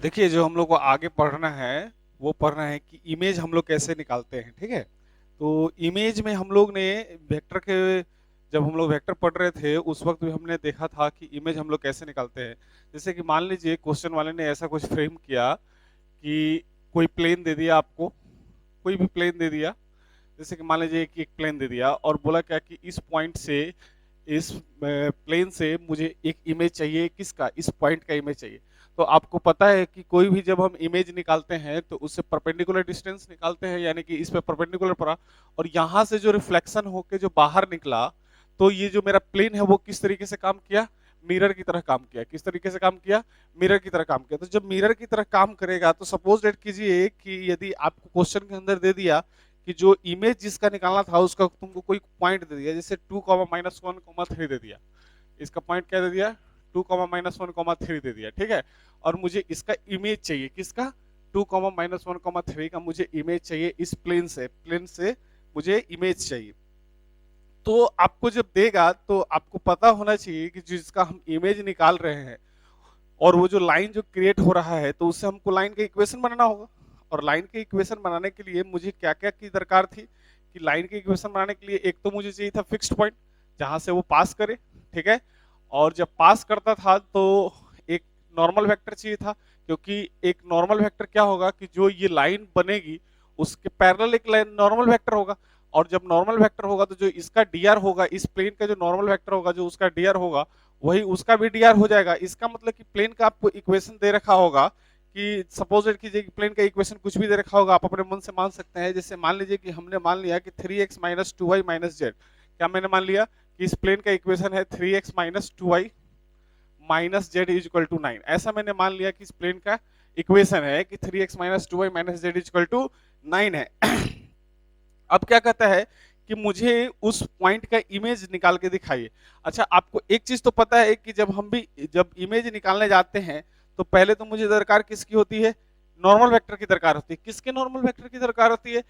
देखिए, जो हम लोग को आगे पढ़ना है, वो पढ़ना है कि इमेज हम लोग कैसे निकालते हैं, ठीक है? तो इमेज में हम लोग ने वेक्टर के जब हम लोग वेक्टर पढ़ रहे थे, उस वक़्त भी हमने देखा था कि इमेज हम लोग कैसे निकालते हैं। जैसे कि मान लीजिए क्वेश्चन वाले ने ऐसा कुछ फ्रेम किया कि कोई प्लेन दे दिया आपको, कोई भी प्लेन दे दिया। जैसे कि मान लीजिए कि एक प्लेन दे दिया और बोला क्या कि इस पॉइंट से इस प्लेन से मुझे एक इमेज चाहिए, किसका, इस पॉइंट का इमेज चाहिए। तो आपको पता है कि कोई भी जब हम इमेज निकालते हैं तो उससे परपेंडिकुलर डिस्टेंस निकालते हैं, यानी कि इस पे परपेंडिकुलर पड़ा और यहाँ से जो रिफ्लेक्शन होके जो बाहर निकला, तो ये जो मेरा प्लेन है वो किस तरीके से काम किया, मिरर की तरह काम किया। किस तरीके से काम किया, मिरर की तरह काम किया। तो जब मिरर की तरह काम करेगा तो सपोज डेट कीजिए कि यदि आपको क्वेश्चन के अंदर दे दिया कि जो इमेज जिसका निकालना था उसका तुमको कोई पॉइंट दे दिया, जैसे 2,-1,3 दे दिया। इसका पॉइंट क्या दे दिया, 2,-1,3 दे दिया, ठीक है। और मुझे इसका इमेज चाहिए, किसका, 2,-1,3 का मुझे इमेज चाहिए इस प्लेन से मुझे इमेज चाहिए। तो आपको जब देगा तो आपको पता होना चाहिए कि जिसका हम इमेज निकाल रहे हैं और वो जो लाइन जो क्रिएट हो रहा है, तो उससे हमको लाइन का इक्वेशन बनाना होगा। और लाइन के इक्वेशन बनाने के लिए मुझे क्या क्या की दरकार थी कि लाइन के इक्वेशन बनाने के लिए एक तो मुझे चाहिए था फिक्स्ड पॉइंट जहां से वो पास करे, ठीक है। और जब पास करता था तो एक नॉर्मल वेक्टर चाहिए था, क्योंकि एक नॉर्मल वेक्टर क्या होगा कि जो ये लाइन बनेगी उसके पैरेलल एक लाइन नॉर्मल वेक्टर होगा। और जब नॉर्मल वेक्टर होगा तो जो इसका डीआर होगा, इस प्लेन का जो नॉर्मल वेक्टर होगा, जो उसका डीआर होगा, वही उसका भी डीआर हो जाएगा। इसका मतलब कि प्लेन का आपको इक्वेशन दे रखा होगा कि सपोज कीजिए कि प्लेन का इक्वेशन कुछ भी दे रखा होगा, आप अपने मन से मान सकते हैं। जैसे मान लीजिए कि हमने मान लिया कि 3x minus 2y minus Z. क्या मैंने मान लिया कि इस प्लेन का इक्वेशन है 3x minus 2y minus z is equal to 9। ऐसा मैंने मान लिया कि इस प्लेन का इक्वेशन है कि 3x minus 2y minus z is equal to 9 है। अब क्या कहता है कि मुझे उस पॉइंट का इमेज निकाल के दिखाइए। अच्छा, आपको एक चीज तो पता है कि जब इमेज निकालने जाते हैं तो पहले तो मुझे दरकार किसकी होती है, नॉर्मल वेक्टर की दरकार होती है। किसके नॉर्मल वेक्टर की दरकार होती है,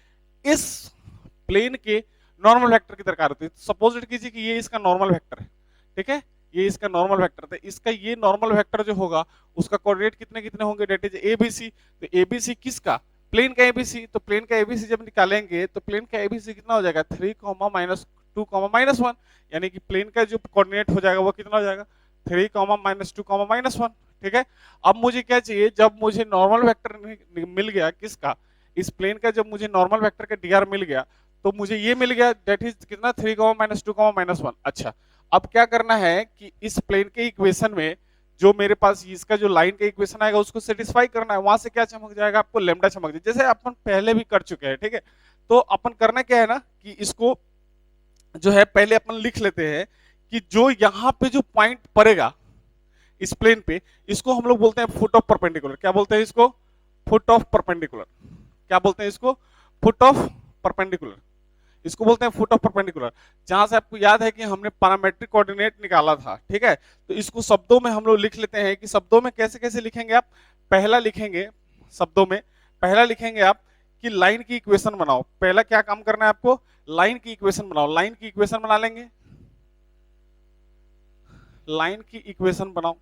इस प्लेन के नॉर्मल वेक्टर की दरकार होती है। सपोज कीजिए कि ये इसका नॉर्मल वेक्टर है, ठीक है, ये इसका नॉर्मल वेक्टर था। इसका ये नॉर्मल वेक्टर जो होगा उसका कोऑर्डिनेट कितने कितने होंगे, डेट इज एबीसी। तो एबीसी किसका, प्लेन का एबीसी। तो प्लेन का एबीसी जब निकालेंगे तो प्लेन का एबीसी कितना हो जाएगा, 3,-2,-1, यानी कि प्लेन का जो कोऑर्डिनेट हो जाएगा वो कितना हो जाएगा, 3,-2,-1, ठीक है। अब मुझे क्या चाहिए, जब मुझे नॉर्मल वेक्टर मिल गया किसका, इस प्लेन का, जब मुझे नॉर्मल वेक्टर का डीआर मिल गया तो मुझे ये मिल गया डेट इज कितना, 3,-2,-1। अच्छा, अब क्या करना है कि इस प्लेन के इक्वेशन में जो मेरे पास इसका जो लाइन का इक्वेशन आएगा उसको सेटिस्फाई करना है। वहां से क्या चमक जाएगा, आपको लेमडा चमक जाए, जैसे अपन पहले भी कर चुके हैं, ठीक है। तो अपन करना क्या है ना कि इसको जो है पहले अपन लिख लेते हैं कि जो यहाँ पे जो पॉइंट पड़ेगा इस प्लेन पे, इसको हम लोग बोलते हैं फुट ऑफ परपेंडिकुलर। क्या बोलते हैं इसको, फुट ऑफ परपेंडिकुलर। क्या बोलते हैं इसको, फुट ऑफ परपेंडिकुलर। इसको बोलते हैं फुट ऑफ परपेंडिकुलर। जहां से आपको याद है कि हमने पैरामेट्रिक कोऑर्डिनेट निकाला था, ठीक है। तो इसको शब्दों में हम लोग लिख लेते हैं कि शब्दों में कैसे कैसे लिखेंगे आप, पहला लिखेंगे शब्दों में, पहला लिखेंगे आप कि लाइन की इक्वेशन बनाओ। पहला क्या काम करना है आपको, लाइन की इक्वेशन बनाओ। लाइन की इक्वेशन बना लेंगे, लाइन की इक्वेशन बनाओ,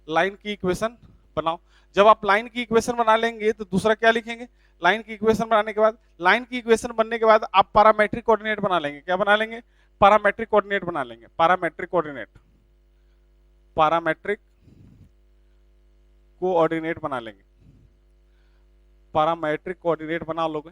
लाइन की इक्वेशन बनाओ। जब आप लाइन की इक्वेशन बना लेंगे तो दूसरा क्या लिखेंगे, लाइन की इक्वेशन बनाने के बाद, लाइन की इक्वेशन बनने के बाद आप पैरामेट्रिक कोऑर्डिनेट बना लेंगे। क्या बना लेंगे, पैरामेट्रिक कोऑर्डिनेट बना लेंगे। पैरामेट्रिक कोऑर्डिनेट, पैरामेट्रिक कोऑर्डिनेट बना लेंगे। पैरामेट्रिक कोऑर्डिनेट बना लोगे,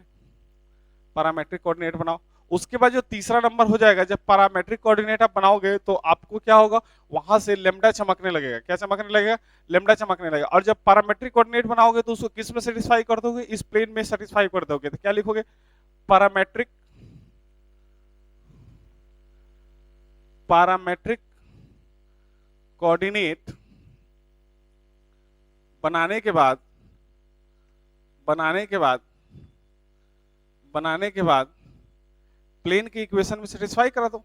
पैरामेट्रिक कोऑर्डिनेट बनाओ। उसके बाद जो तीसरा नंबर हो जाएगा, जब पैरामेट्रिक कोऑर्डिनेट आप बनाओगे तो आपको क्या होगा, वहां से लेमडा चमकने लगेगा। क्या चमकने लगेगा, लेमडा चमकने लगेगा। और जब पैरामेट्रिक कोऑर्डिनेट बनाओगे तो उसको किस में सेटिस्फाई कर दोगे, इस प्लेन में सेटिस्फाई कर दोगे। तो क्या लिखोगे, पैरामेट्रिक, पैरामेट्रिक कोऑर्डिनेट बनाने के बाद, बनाने के बाद, बनाने के बाद प्लेन की इक्वेशन में सेटिस्फाई करा दो।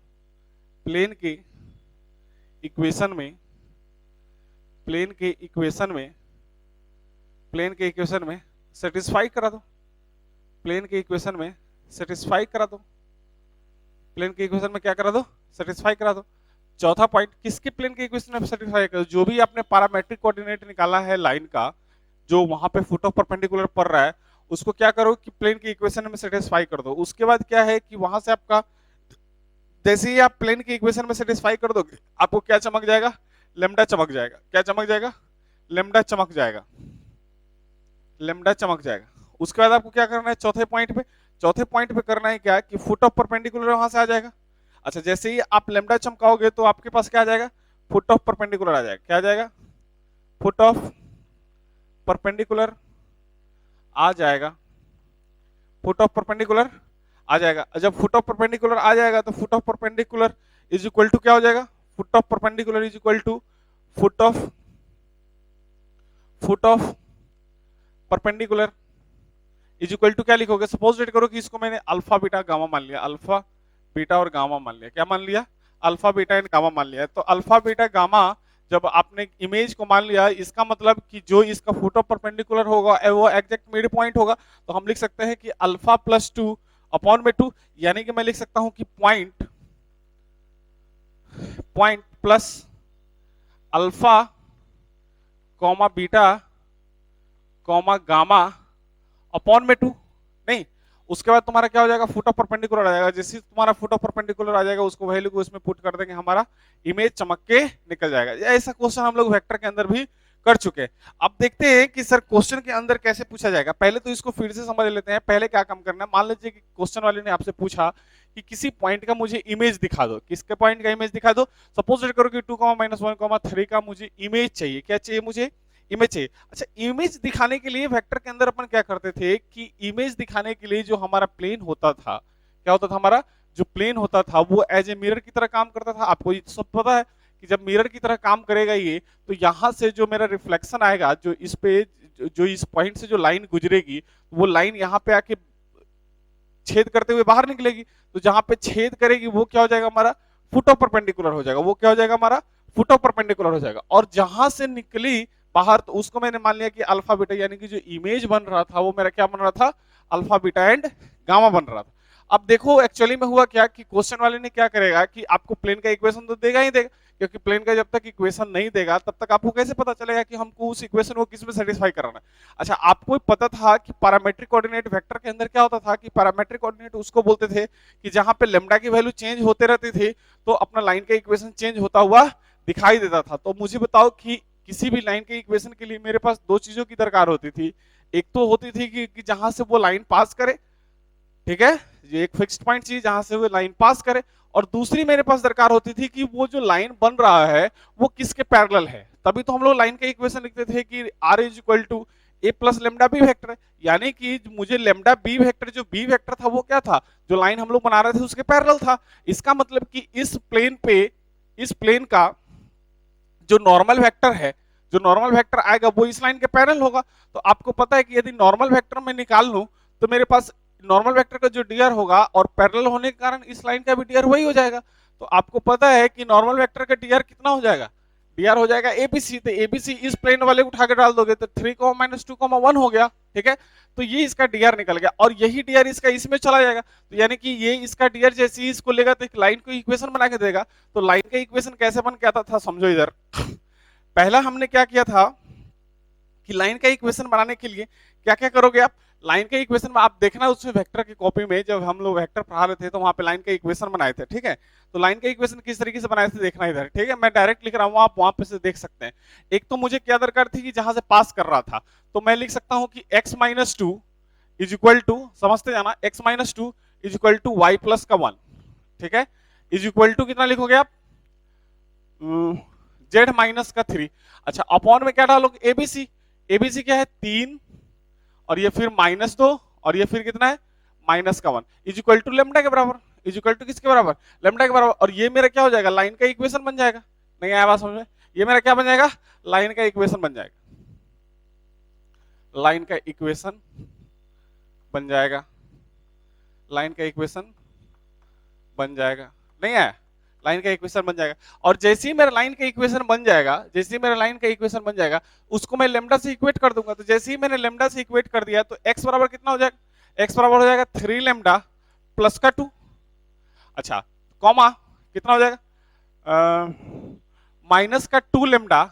प्लेन की इक्वेशन में, प्लेन के इक्वेशन में, प्लेन के इक्वेशन में सेटिस्फाई करा दो। प्लेन के इक्वेशन में सेटिस्फाई करा दो। प्लेन के इक्वेशन में क्या करा दो, सेटिस्फाई करा दो। चौथा पॉइंट, किसके प्लेन के इक्वेशन में सेटिस्फाई करो, जो भी आपने पैरामेट्रिक कोऑर्डिनेट निकाला है लाइन का, जो वहां पे फुट ऑफ परपेंडिकुलर पड़ रहा है उसको क्या करो कि प्लेन की इक्वेशन में सेटिस्फाई कर दो। उसके बाद क्या है कि वहां से आपका जैसे ही आप प्लेन की इक्वेशन में सेटिस्फाई कर दोगे आपको क्या चमक जाएगा, लेमडा चमक जाएगा। क्या चमक जाएगा, लेमडा चमक जाएगा, लेमडा चमक जाएगा। उसके बाद आपको क्या करना है चौथे पॉइंट पे, चौथे पॉइंट पे करना है क्या कि फुट ऑफ परपेंडिकुलर वहां से आ जाएगा। अच्छा जैसे ही आप लेमडा चमकाओगे तो आपके पास क्या आ जाएगा, फुट ऑफ परपेंडिकुलर आ जाएगा। क्या आ जाएगा, फुट ऑफ परपेंडिकुलर आ जाएगा, फुट ऑफ परपेंडिकुलर आ जाएगा। जब फुट ऑफ परपेंडिकुलर आ जाएगा तो foot of perpendicular is equal to क्या हो जाएगा, foot of perpendicular is equal to foot of perpendicular is equal to क्या लिखोगे, सपोज करो कि इसको मैंने अल्फा बीटा गामा मान लिया, अल्फा बीटा और गामा मान लिया। क्या मान लिया, अल्फा बीटा एंड गामा मान लिया। तो अल्फा बीटा गामा जब आपने इमेज को मान लिया इसका मतलब कि जो इसका फुट ऑफ परपेंडिकुलर होगा वो एग्जैक्ट मिड पॉइंट होगा। तो हम लिख सकते हैं कि अल्फा प्लस 2 अपॉन में 2, यानी कि मैं लिख सकता हूं कि point plus alpha comma beta comma gamma upon में 2। नहीं, उसके बाद तुम्हारा क्या हो जाएगा, फुट ऑफ परपेंडिकुलर आ जाएगा। जैसे तुम्हारा फुट ऑफ परपेंडिकुलर आ जाएगा उसको वैल्यू को इसमें पुट कर देंगे, हमारा इमेज चमक के निकल जाएगा। ऐसा क्वेश्चन हम लोग वेक्टर के अंदर भी कर चुके हैं। अब देखते हैं कि सर क्वेश्चन के अंदर कैसे पूछा जाएगा। पहले तो इसको फिर से समझ लेते हैं। पहले क्या काम करना है, मान लीजिए कि क्वेश्चन वाले ने आपसे पूछा कि किसी पॉइंट का मुझे इमेज दिखा दो, किसके पॉइंट का इमेज दिखा दो। सपोज करो कि 2,-1,3 का मुझे इमेज चाहिए। क्या चाहिए मुझे, इमेज चाहिए। अच्छा इमेज दिखाने के लिए वेक्टर के अंदर अपन क्या करते थे कि इमेज दिखाने के लिए जो हमारा प्लेन होता था, क्या होता था, हमारा जो प्लेन होता था वो एज ए मिरर की तरह काम करता था। आपको ये सब पता है कि जब मिरर की तरह काम करेगा ये, तो यहां से जो मेरा रिफ्लेक्शन आएगा, जो इस पे जो इस पॉइंट से जो लाइन गुजरेगी वो लाइन यहाँ पे आके छेद करते हुए बाहर निकलेगी। तो जहां पे छेद करेगी वो क्या हो जाएगा, हमारा फुट ऑफ परपेंडिकुलर हो जाएगा। वो क्या हो जाएगा, हमारा फुट ऑफ परपेंडिकुलर हो जाएगा। और जहां से निकली बाहर तो उसको मैंने मान लिया कि अल्फा बीटा, यानी कि जो इमेज बन रहा था वो मेरा क्या बन रहा था, अल्फा बीटा एंड गामा बन रहा था। अब देखो एक्चुअली में हुआ क्या कि क्वेश्चन वाले ने क्या करेगा कि आपको प्लेन का इक्वेशन तो देगा ही देगा, क्योंकि प्लेन का जब तक इक्वेशन नहीं देगा तब तक आपको कैसे पता चलेगा कि हमको उस इक्वेशन को किस में सेटिस्फाई कराना है। अच्छा आपको पता था कि पैरामेट्रिक कोऑर्डिनेट वेक्टर के अंदर क्या होता था कि पैरामेट्रिक कोऑर्डिनेट उसको बोलते थे कि जहां पे लेमडा की वैल्यू चेंज होते रहती थी तो अपना लाइन का इक्वेशन चेंज होता हुआ दिखाई देता था। तो मुझे बताओ कि किसी भी लाइन के इक्वेशन के लिए मेरे पास दो चीजों की दरकार होती थी। एक तो होती थी कि जहां से वो लाइन पास करे, ठीक है, ये एक फिक्स्ड पॉइंट चाहिए जहां से वो लाइन पास करे। और दूसरी मेरे पास दरकार होती थी कि वो जो लाइन बन रहा है वो किसके पैरेलल है। तभी तो हम लोग लाइन का इक्वेशन लिखते थे कि r is equal to a plus lambda b vector है, यानी कि मुझे लेमडा बी वेक्टर, जो बी वेक्टर था वो क्या था, जो लाइन हम लोग बना रहे थे उसके पैरेलल था। इसका मतलब कि इस प्लेन पे, इस प्लेन का जो नॉर्मल वेक्टर है, जो नॉर्मल वेक्टर आएगा वो इस लाइन के पैरेलल होगा। तो आपको पता है कि यदि नॉर्मल वेक्टर मैं निकाल लूं तो मेरे पास नॉर्मल वेक्टर का जो डीआर होगा और पैरेलल होने के कारण इस लाइन का भी डीआर वही हो जाएगा। तो आपको पता है कि नॉर्मल वेक्टर का डीआर कितना हो जाएगा, डीआर हो जाएगा एबीसी। तो एबीसी इस प्लेन वाले को उठा के डाल दोगे तो 3,-2,1 हो गया, ठीक है। तो ये इसका डीआर निकल गया और यही डीआर इसका इसमें चला जाएगा। तो यानी कि ये इसका डीआर जैसे ही इसको लेगा तो एक लाइन को इक्वेशन बना के देगा। तो लाइन का इक्वेशन कैसे बन के आता था समझो इधर। पहला हमने क्या किया था कि लाइन का इक्वेशन बनाने के लिए क्या क्या करोगे आप, लाइन के इक्वेशन में आप देखना उसमें वेक्टर की कॉपी में जब हम लोग वेक्टर पढ़ा रहे थे तो वहां पे लाइन का इक्वेशन बनाए थे, ठीक है। तो लाइन का इक्वेशन किस तरीके से बनाए थे देखना इधर, ठीक है। मैं डायरेक्ट लिख रहा हूं, आप वहां पे से देख सकते हैं। एक तो मुझे क्या दरकार थी कि जहां से पास कर रहा था, तो मैं लिख सकता हूं कि x-2 इज इक्वल टू, समझते जाना, x-2 is equal to y plus का 1, ठीक है, इज इक्वल टू कितना लिखोगे आप, z माइनस का 3। अच्छा अपॉन में क्या डालोगे, एबीसी, एबीसी क्या है 3 और ये फिर -2 और ये फिर कितना है -1 इज इक्वल टू लेमडा के बराबर, इज इक्वल टू किसके बराबर, लेमडा के बराबर। और ये मेरा क्या हो जाएगा, लाइन का इक्वेशन बन जाएगा। नहीं आया बात समझ में, ये मेरा क्या बन जाएगा, लाइन का इक्वेशन बन जाएगा, लाइन का इक्वेशन बन जाएगा, लाइन का इक्वेशन बन जाएगा। नहीं आया, लाइन का इक्वेशन बन जाएगा। और जैसे ही मेरा लाइन का इक्वेशन बन जाएगा, जैसे ही मेरा लाइन का इक्वेशन बन जाएगा उसको मैं लेमडा से इक्वेट कर दूंगा। तो जैसे ही मैंने लेमडा से इक्वेट कर दिया तो x बराबर कितना हो जाएगा, x बराबर हो जाएगा 3 लेमडा प्लस का 2। अच्छा कॉमा कितना हो जाएगा, माइनस का 2 lambda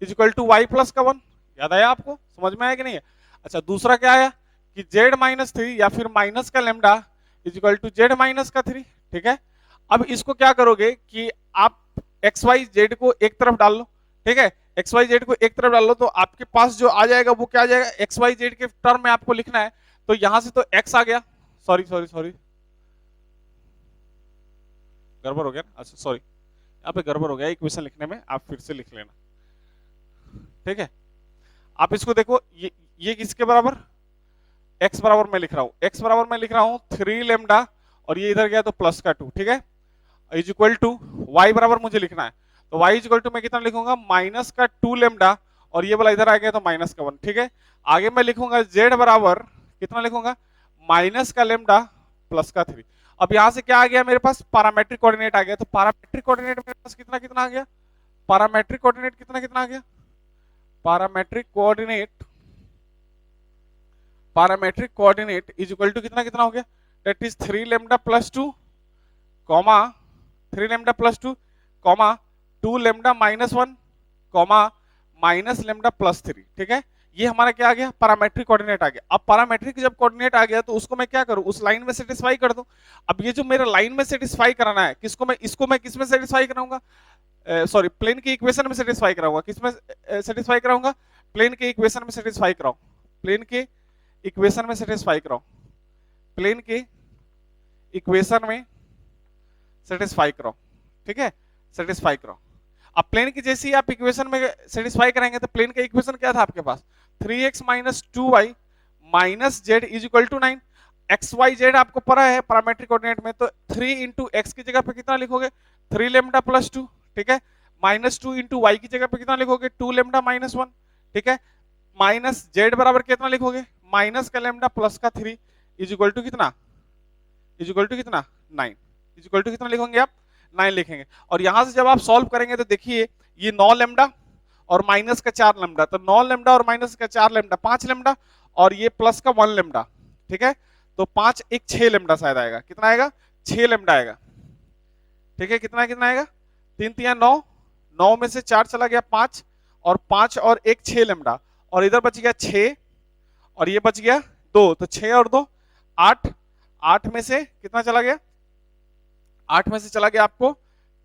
is equal to y plus का 1, याद आया आपको, समझ में आया कि नहीं है? अच्छा दूसरा क्या आया कि z माइनस थ्री या फिर माइनस का lambda is equal to z minus का थ्री, ठीक है। अब इसको क्या करोगे कि आप एक्स वाई जेड को एक तरफ डाल लो, ठीक है, एक्स वाई जेड को एक तरफ डाल लो, तो आपके पास जो आ जाएगा वो क्या आ जाएगा, एक्स वाई जेड के टर्म में आपको लिखना है, तो यहां से तो एक्स आ गया, सॉरी सॉरी सॉरी गड़बड़ हो गया, अच्छा सॉरी यहाँ पे गड़बड़ हो गया इक्वेशन लिखने में, आप फिर से लिख लेना, ठीक है। आप इसको देखो, ये किसके बराबर, x बराबर मैं लिख रहा हूं, x बराबर मैं लिख रहा हूं 3 लेमडा, और ये इधर गया तो प्लस का 2, ठीक है, इज इक्वल टू y बराबर मुझे लिखना है, तो y इज इक्वल टू मैं कितना लिखूंगा, माइनस का 2 लेमडा, और ये वाला इधर आ गया तो माइनस का 1, ठीक है। आगे मैं लिखूंगा z बराबर कितना लिखूंगा, माइनस का लेमडा प्लस का 3। अब यहां से क्या आ गया मेरे पास, पैरामेट्रिक कोऑर्डिनेट आ गया, तो पैरामेट्रिक कोऑर्डिनेट मेरे पास कितना कितना आ गया, पैरामेट्रिक कोऑर्डिनेट कितना कितना आ गया, parametric coordinate, parametric coordinate is equal to कितना कितना हो गया, that is 3 lambda plus 2 comma 3 lambda plus 2 comma 2 lambda minus 1 comma minus lambda plus 3, ठीक है। ये हमारा क्या आ गया, पैरामेट्रिक कोऑर्डिनेट आ गया। अब पैरामेट्रिक जब कोऑर्डिनेट आ गया तो उसको मैं क्या करूं, उस लाइन में सेटिस्फाई कर दूं। अब ये जो मेरा लाइन में सेटिस्फाई कराना है, किसको मैं, इसको मैं किस में सेटिस्फाई कराऊंगा, सॉरी प्लेन के इक्वेशन में सेटिस्फाई कराऊंगा, किसमें सेटिस्फाई कराऊंगा, प्लेन के इक्वेशन में सेटिस्फाई कराऊं, प्लेन के इक्वेशन में सेटिस्फाई कराओ, प्लेन के इक्वेशन में सेटिस्फाई कराओ, ठीक है, सेटिस्फाई कराओ। अब प्लेन की जैसी आप इक्वेशन में सेटिस्फाई करेंगे तो प्लेन का इक्वेशन क्या था आपके पास, 3x minus 2y minus z is equal to 9। X y z आपको पता है पैरामेट्रिक कोऑर्डिनेट में, तो 3 इंटू एक्स की जगह पे कितना लिखोगे, 3 लेमडा प्लस 2, ठीक है, माइनस 2 इंटू वाई की जगह पे कितना लिखोगे, 2 लेमडा माइनस 1, ठीक है, माइनस जेड बराबर कितना लिखोगे, माइनस का लेमडा प्लस का 3 इज इक्वल टू कितना, इज इक्वल टू कितना 9, इज इक्वल टू कितना लिखोगे आप, 9 लिखेंगे। और यहां से जब आप सॉल्व करेंगे तो देखिए ये 9 लेमडा और माइनस का 4 लेमडा, तो 9 लेमडा और माइनस का 4 लेमडा 5 लेमडा, और ये प्लस का 1 लेमडा, ठीक है, तो 5 एक 6 लेमडा शायद आएगा, कितना आएगा, 6 लेमडा आएगा, ठीक है, कितना कितना आएगा, 3 3 9, 9 में से 4 चला गया 5, और 5 और 1 6 लेमडा, और इधर बच गया 6, और ये बच गया 2, तो 6 और 2 8, 8 में से कितना चला गया, 8 में से चला गया आपको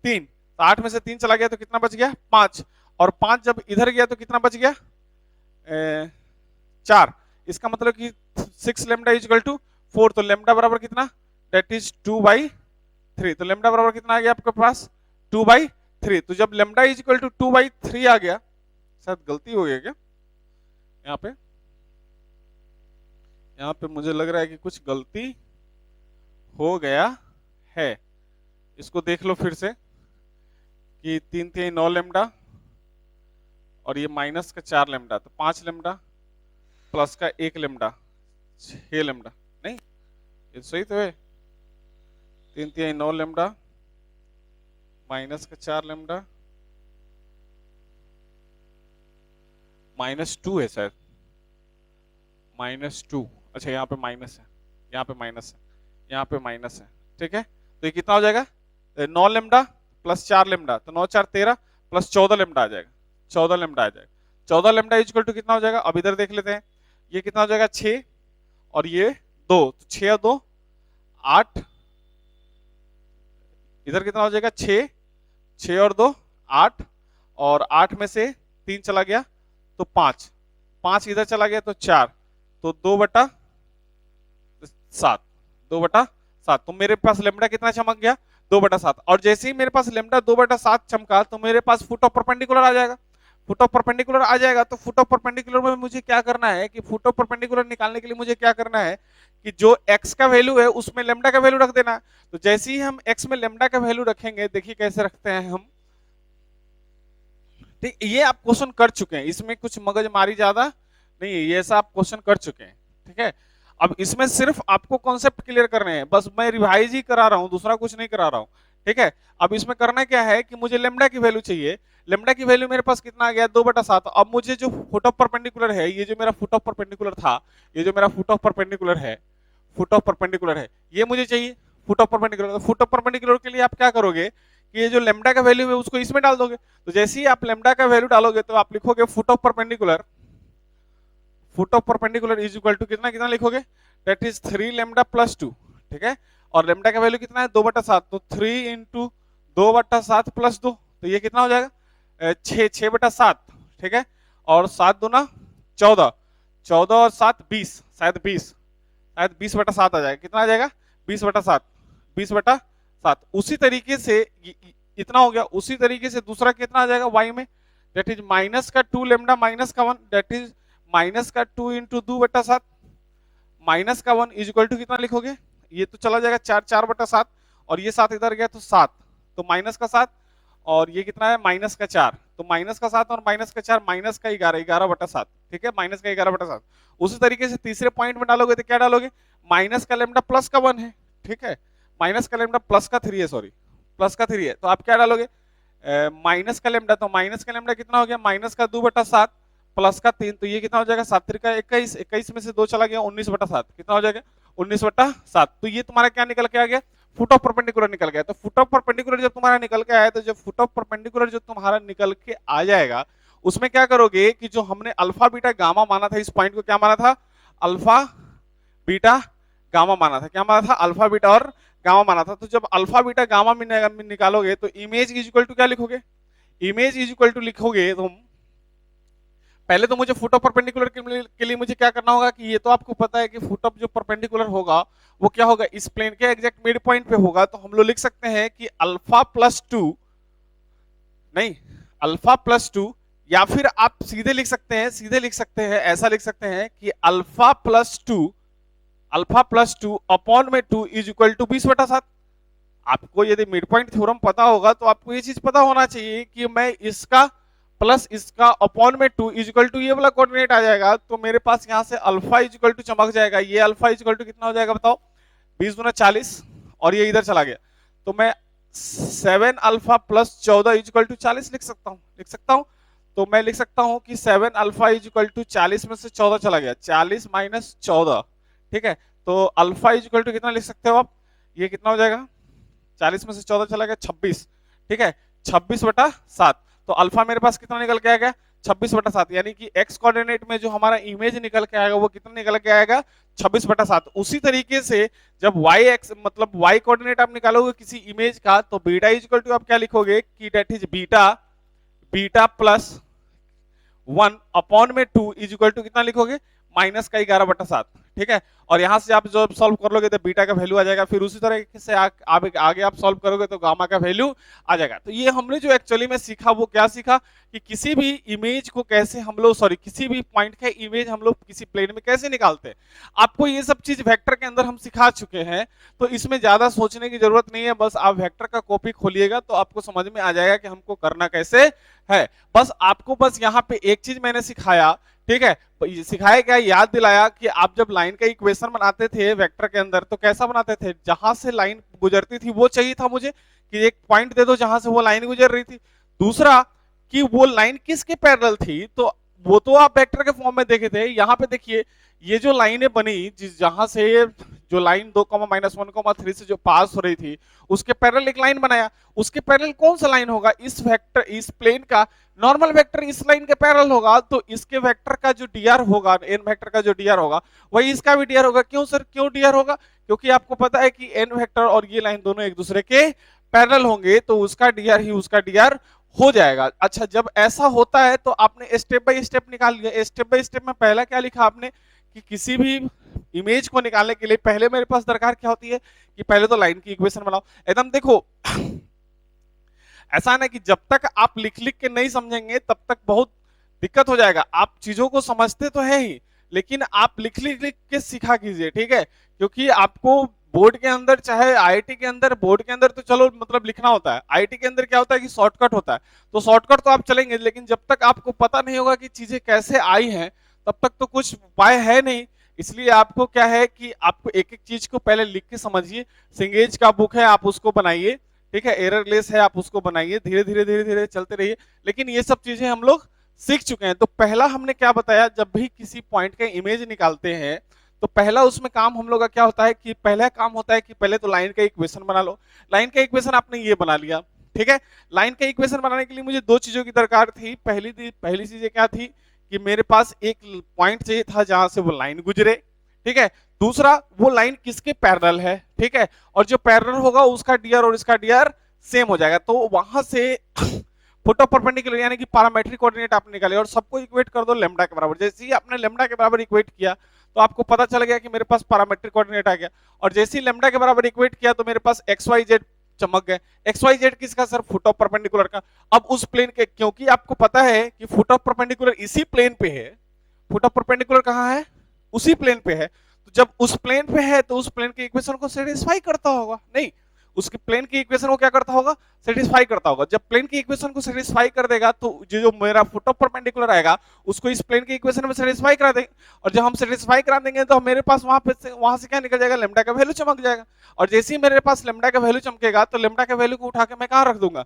3, तो 8 में से 3 चला गया तो कितना बच गया 5, और 5 जब इधर गया तो कितना बच गया 4, इसका मतलब कि 6 लेमडा इज इक्वल टू 4, तो लेमडा बराबर कितना, दैट इज 2/3, तो लेमडा बराबर कितना आ गया आपके पास 2/3। तो जब लेमडा इज इक्वल टू 2/3 आ गया, शायद गलती हो गया क्या यहाँ पे, यहाँ पे मुझे लग रहा है कि कुछ गलती हो गया है, इसको देख लो फिर से कि 3 3 9 लेमडा और ये माइनस का 4 लेमडा, तो 5 लेमडा प्लस का 1 लेमडा 6 लेमडा, नहीं ये सही तो है, 3 3 9 लेमडा माइनस का 4 लेमडा -2 है शायद, -2, अच्छा यहाँ पे माइनस है, यहाँ पे माइनस है, यहाँ पे माइनस है, ठीक है, तो ये कितना हो जाएगा 9 लेमडा प्लस 4 लेमडा, तो 9 4 13 प्लस 14 लेमडा आ जाएगा, 14 लेमडा आ जाएगा, 14 लेमडा इक्वल टू कितना हो जाएगा, अब इधर देख लेते हैं, ये कितना हो जाएगा 6 और ये 2, तो 6 और 2 8, इधर कितना हो जाएगा 6, 6 और 2 8, और 8 में से 3 चला गया तो 5, 5 इधर चला गया तो 4, तो 2/7, 2/7, तो मेरे पास लेमडा कितना चमक गया 2/7, और जैसे ही मेरे पास लेमडा 2/7 चमका तो मेरे पास फुट ऑफ परपेंडिकुलर आ जाएगा, फुट ऑफ परपेंडिकुलर आ जाएगा, तो फुट ऑफ परपेंडिकुलर में मुझे क्या करना है कि फुट ऑफ परपेंडिकुलर निकालने के लिए मुझे क्या करना है कि जो x का वैल्यू है उसमें लेमडा का वैल्यू रख देना है। तो जैसे ही हम x में लेमडा का वैल्यू रखेंगे, देखिए कैसे रखते हैं हम, ठीक, ये आप क्वेश्चन कर चुके हैं, इसमें कुछ मगजमारी ज्यादा नहीं है, ये ऐसा आप क्वेश्चन कर चुके हैं, ठीक है। अब इसमें सिर्फ आपको कॉन्सेप्ट क्लियर करने हैं, बस मैं रिवाइज ही करा रहा हूं, दूसरा कुछ नहीं करा रहा हूं, ठीक है। अब इसमें करना क्या है कि मुझे लेमडा की वैल्यू चाहिए, लेमडा की वैल्यू मेरे पास कितना आ गया 2/7, अब मुझे जो फुट ऑफ परपेंडिकुलर है, ये जो मेरा फुट ऑफ परपेंडिकुलर था, ये जो मेरा फुट ऑफ परपेंडिकुलर है, फुट ऑफ परपेंडिकुलर है, ये मुझे चाहिए foot of perpendicular. Foot of perpendicular के लिए आप क्या करोगे कि ये जो लेमडा का वैल्यू है उसको इसमें डाल दोगे, तो जैसे ही आप लेमडा का वैल्यू डालोगे तो आप लिखोगे foot of perpendicular foot of perpendicular is equal to कितना कितना लिखोगे, दैट इज 3 लैम्डा प्लस 2, ठीक है। और लैम्डा का वैल्यू कितना है 2/7, तो 3 इंटू 2/7 प्लस 2, तो ये कितना हो जाएगा 6/7, ठीक है। और 7 दूना 14, 14 और 7 20, शायद 20/7 आ जाएगा, कितना आ जाएगा 20/7, 20/7। उसी तरीके से इतना हो गया, उसी तरीके से दूसरा कितना आ जाएगा y में, दैट इज माइनस का 2 लैम्डा माइनस का 1, दैट इज माइनस का 2 इंटू 2/7 माइनस का 1 इज इक्वल टू कितना लिखोगे, ये तो चला जाएगा 4/7 और ये 7 इधर गया तो 7, तो माइनस का 7 और ये कितना है माइनस का 4, तो माइनस का 7 और माइनस का 4 माइनस का 11, 11/7, ठीक है, माइनस का 11/7। उसी तरीके से तीसरे पॉइंट में डालोगे तो क्या डालोगे, माइनस का लैम्डा प्लस का 1 है, ठीक है, माइनस का लैम्डा प्लस का 3 है, सॉरी प्लस का 3 है, तो आप क्या डालोगे माइनस का लैम्डा, तो माइनस का लैम्डा कितना हो गया माइनस का 2/7 प्लस का 3, तो ये कितना हो जाएगा 7 3 21, 21 में से 2 चला गया 19/7, कितना हो जाएगा 19/7। तो ये तुम्हारा क्या निकल के आ गया, फुट ऑफ परपेंडिकुलर निकल गया। तो फुट ऑफ परपेंडिकुलर जब तुम्हारा निकल के आया, तो जब फुट ऑफ परपेंडिकुलर जो तुम्हारा निकल के आ जाएगा, उसमें क्या करोगे कि जो हमने अल्फा बीटा गामा माना था, इस पॉइंट को क्या माना था, अल्फा बीटा गामा माना था, क्या माना था, अल्फा बीटा और गामा माना था। तो जब अल्फा बीटा गामा में निकालोगे तो इमेज इज इक्वल टू क्या लिखोगे, इमेज इज इक्वल टू लिखोगे तुम, पहले तो मुझे फुट ऑफ परपेंडिकुलर के लिए मुझे क्या करना होगा कि ये तो आपको पता है कि फुट ऑफ जो परपेंडिकुलर होगा वो क्या होगा, इस प्लेन के एग्जैक्ट मिड पॉइंट पे होगा। तो हम लोग लिख सकते हैं कि अल्फा प्लस 2, नहीं अल्फा प्लस 2, या फिर आप सीधे लिख सकते हैं, सीधे लिख सकते हैं, ऐसा लिख सकते हैं कि अल्फा प्लस 2 अपॉन में 2 इज इक्वल टू 20/7। आपको यदि मिड पॉइंट थ्योरम पता होगा तो आपको ये चीज पता होना चाहिए कि मैं इसका प्लस इसका अपॉन में 2 इज इक्वल टू ये वाला कोऑर्डिनेट आ जाएगा, तो मेरे पास यहाँ से अल्फा इज इक्वल टू चमक जाएगा, ये अल्फा इज इक्वल टू कितना हो जाएगा बताओ, 20 दूना 40 और ये इधर चला गया, तो मैं 7 alpha plus 14 is equal to 40 लिख सकता हूँ। तो मैं लिख सकता हूँ कि 7 अल्फा इज इक्वल टू 40 में से 14 चला गया, 40 माइनस 14, ठीक है। तो अल्फा इज इक्वल टू कितना लिख सकते हो आप, ये कितना हो जाएगा 40 में से 14 चला गया 26, ठीक है, 26/7। तो अल्फा मेरे पास कितना निकल के आएगा 26/7, यानी कि एक्स कोऑर्डिनेट में जो हमारा इमेज निकल के आएगा वो कितना निकल के आएगा 26/7। उसी तरीके से जब वाई एक्स मतलब वाई कोऑर्डिनेट आप निकालोगे किसी इमेज का, तो बीटा इज इक्वल टू आप क्या लिखोगे कि that is beta plus 1 upon में 2 इज इक्वल टू कितना लिखोगे माइनस का 11/7, ठीक है। और यहां से आप जो सॉल्व कर लोगे तो बीटा का वैल्यू आ जाएगा, फिर उसी तरह से आगे आप सॉल्व करोगे तो गामा का वैल्यू आ जाएगा। तो ये हमने जो एक्चुअली में सीखा वो क्या सीखा कि किसी भी इमेज को कैसे हम लोग किसी भी पॉइंट का इमेज हम लोग किसी प्लेन में कैसे निकालते हैं। आपको ये सब चीज वेक्टर के अंदर हम सिखा चुके हैं, तो इसमें ज्यादा सोचने की जरूरत नहीं है, बस आप वेक्टर का कॉपी खोलिएगा तो आपको समझ में आ जाएगा कि हमको करना कैसे है। बस आपको बस यहाँ पे एक चीज मैंने सिखाया, ठीक है, सिखाया क्या, याद दिलाया कि आप जब लाइन का इक्वेशन बनाते थे वेक्टर के अंदर तो कैसा बनाते थे, जहां से लाइन गुजरती थी वो चाहिए था मुझे कि एक पॉइंट दे दो जहां से वो लाइन गुजर रही थी, दूसरा कि वो लाइन किसके पैरेलल थी, तो वो तो आप वेक्टर के फॉर्म में देखे थे। यहाँ पे देखिए ये जो लाइनें बनी जहां से जो लाइन 2,-1,3 से जो पास हो रही थी उसके पैरेलल एक लाइन बनाया, उसके पैरेलल कौन सा लाइन होगा, इस वेक्टर इस प्लेन का नॉर्मल वेक्टर इस लाइन के पैरेलल होगा, तो इसके वेक्टर का जो dr होगा, n वेक्टर का जो dr होगा वही इसका भी dr होगा। क्यों सर, क्यों dr होगा, क्योंकि आपको पता है कि n वेक्टर और ये लाइन दोनों एक दूसरे के पैरेलल होंगे, तो उसका dr ही उसका dr हो जाएगा। अच्छा, जब ऐसा होता है तो आपने स्टेप बाय स्टेप निकाल लिया। स्टेप बाय स्टेप में पहला क्या लिखा आपने कि किसी भी इमेज को निकालने के लिए पहले मेरे पास दरकार क्या होती है कि पहले तो लाइन की इक्वेशन बनाओ। एकदम देखो ऐसा ना कि जब तक आप लिख लिख के नहीं समझेंगे तब तक बहुत दिक्कत हो जाएगा। आप चीजों को समझते तो है ही, लेकिन आप लिख लिख के सीखा कीजिए, ठीक है, क्योंकि आपको बोर्ड के अंदर चाहे आईआईटी के अंदर बोर्ड के अंदर तो चलो मतलब लिखना होता है, आईआईटी के अंदर क्या होता है कि शॉर्टकट होता है, तो शॉर्टकट तो आप चलेंगे, लेकिन जब तक आपको पता नहीं होगा कि चीजें कैसे आई हैं तब तक तो कुछ उपाय है नहीं। इसलिए आपको क्या है कि आपको एक एक चीज को पहले लिख के समझिए। सिंगेज का बुक है आप उसको बनाइए, ठीक है, एररलेस है आप उसको बनाइए, धीरे धीरे चलते रहिए। लेकिन ये सब चीजें हम लोग सीख चुके हैं। तो पहला हमने क्या बताया, जब भी किसी पॉइंट का इमेज निकालते हैं तो पहला उसमें काम हम लोग का क्या होता है कि पहला काम होता है कि पहले तो लाइन का इक्वेशन बना लो। लाइन का इक्वेशन आपने ये बना लिया, ठीक है। लाइन का इक्वेशन बनाने के लिए मुझे दो चीजों की दरकार थी। पहली चीज क्या थी कि मेरे पास एक पॉइंट चाहिए था जहां से वो लाइन गुजरे, ठीक है। दूसरा, वो लाइन किसके पैरेलल है, ठीक है, और जो पैरेलल होगा उसका डीआर और इसका डीआर सेम हो जाएगा। तो वहां से फुट ऑफ परपेंडिकुलर यानी कि पैरामेट्रिक कोऑर्डिनेट आपने निकाले और सबको इक्वेट कर दो लेमडा के बराबर। जैसे ही आपने लेमडा के बराबर इक्वेट किया तो आपको पता चल गया कि मेरे पास पैरामेट्रिक कोऑर्डिनेट आ गया, और जैसे ही लेमडा के बराबर इक्वेट किया तो मेरे पास एक्स वाई जेड चमक गए। एक्स वाई जेड किसका सर? फुट ऑफ परपेंडिकुलर का। अब उस प्लेन के, क्योंकि आपको पता है कि फुट ऑफ परपेंडिकुलर इसी प्लेन पे है, फुट ऑफ परपेंडिकुलर कहां है? उसी प्लेन पे है। तो जब उस प्लेन पे है तो उस प्लेन के इक्वेशन को सेटिस्फाई करता होगा, नहीं उसके प्लेन की इक्वेशन को क्या करता होगा? सेटिस्फाई करता होगा। जब प्लेन की इक्वेशन को सेटिस्फाई कर देगा तो जो मेरा फुट ऑफ परपेंडिकुलर आएगा उसको इस प्लेन की इक्वेशन में सेटिस्फाई करा देंगे, और जब हम सेटिस्फाई करा देंगे तो मेरे पास वहां से क्या निकल जाएगा? लेमडा का वैल्यू चमक जाएगा। और जैसे ही मेरे पास लेमडा का वैल्यू चमकेगा तो लेमडा का वैल्यू को उठा के मैं कहां रख दूंगा?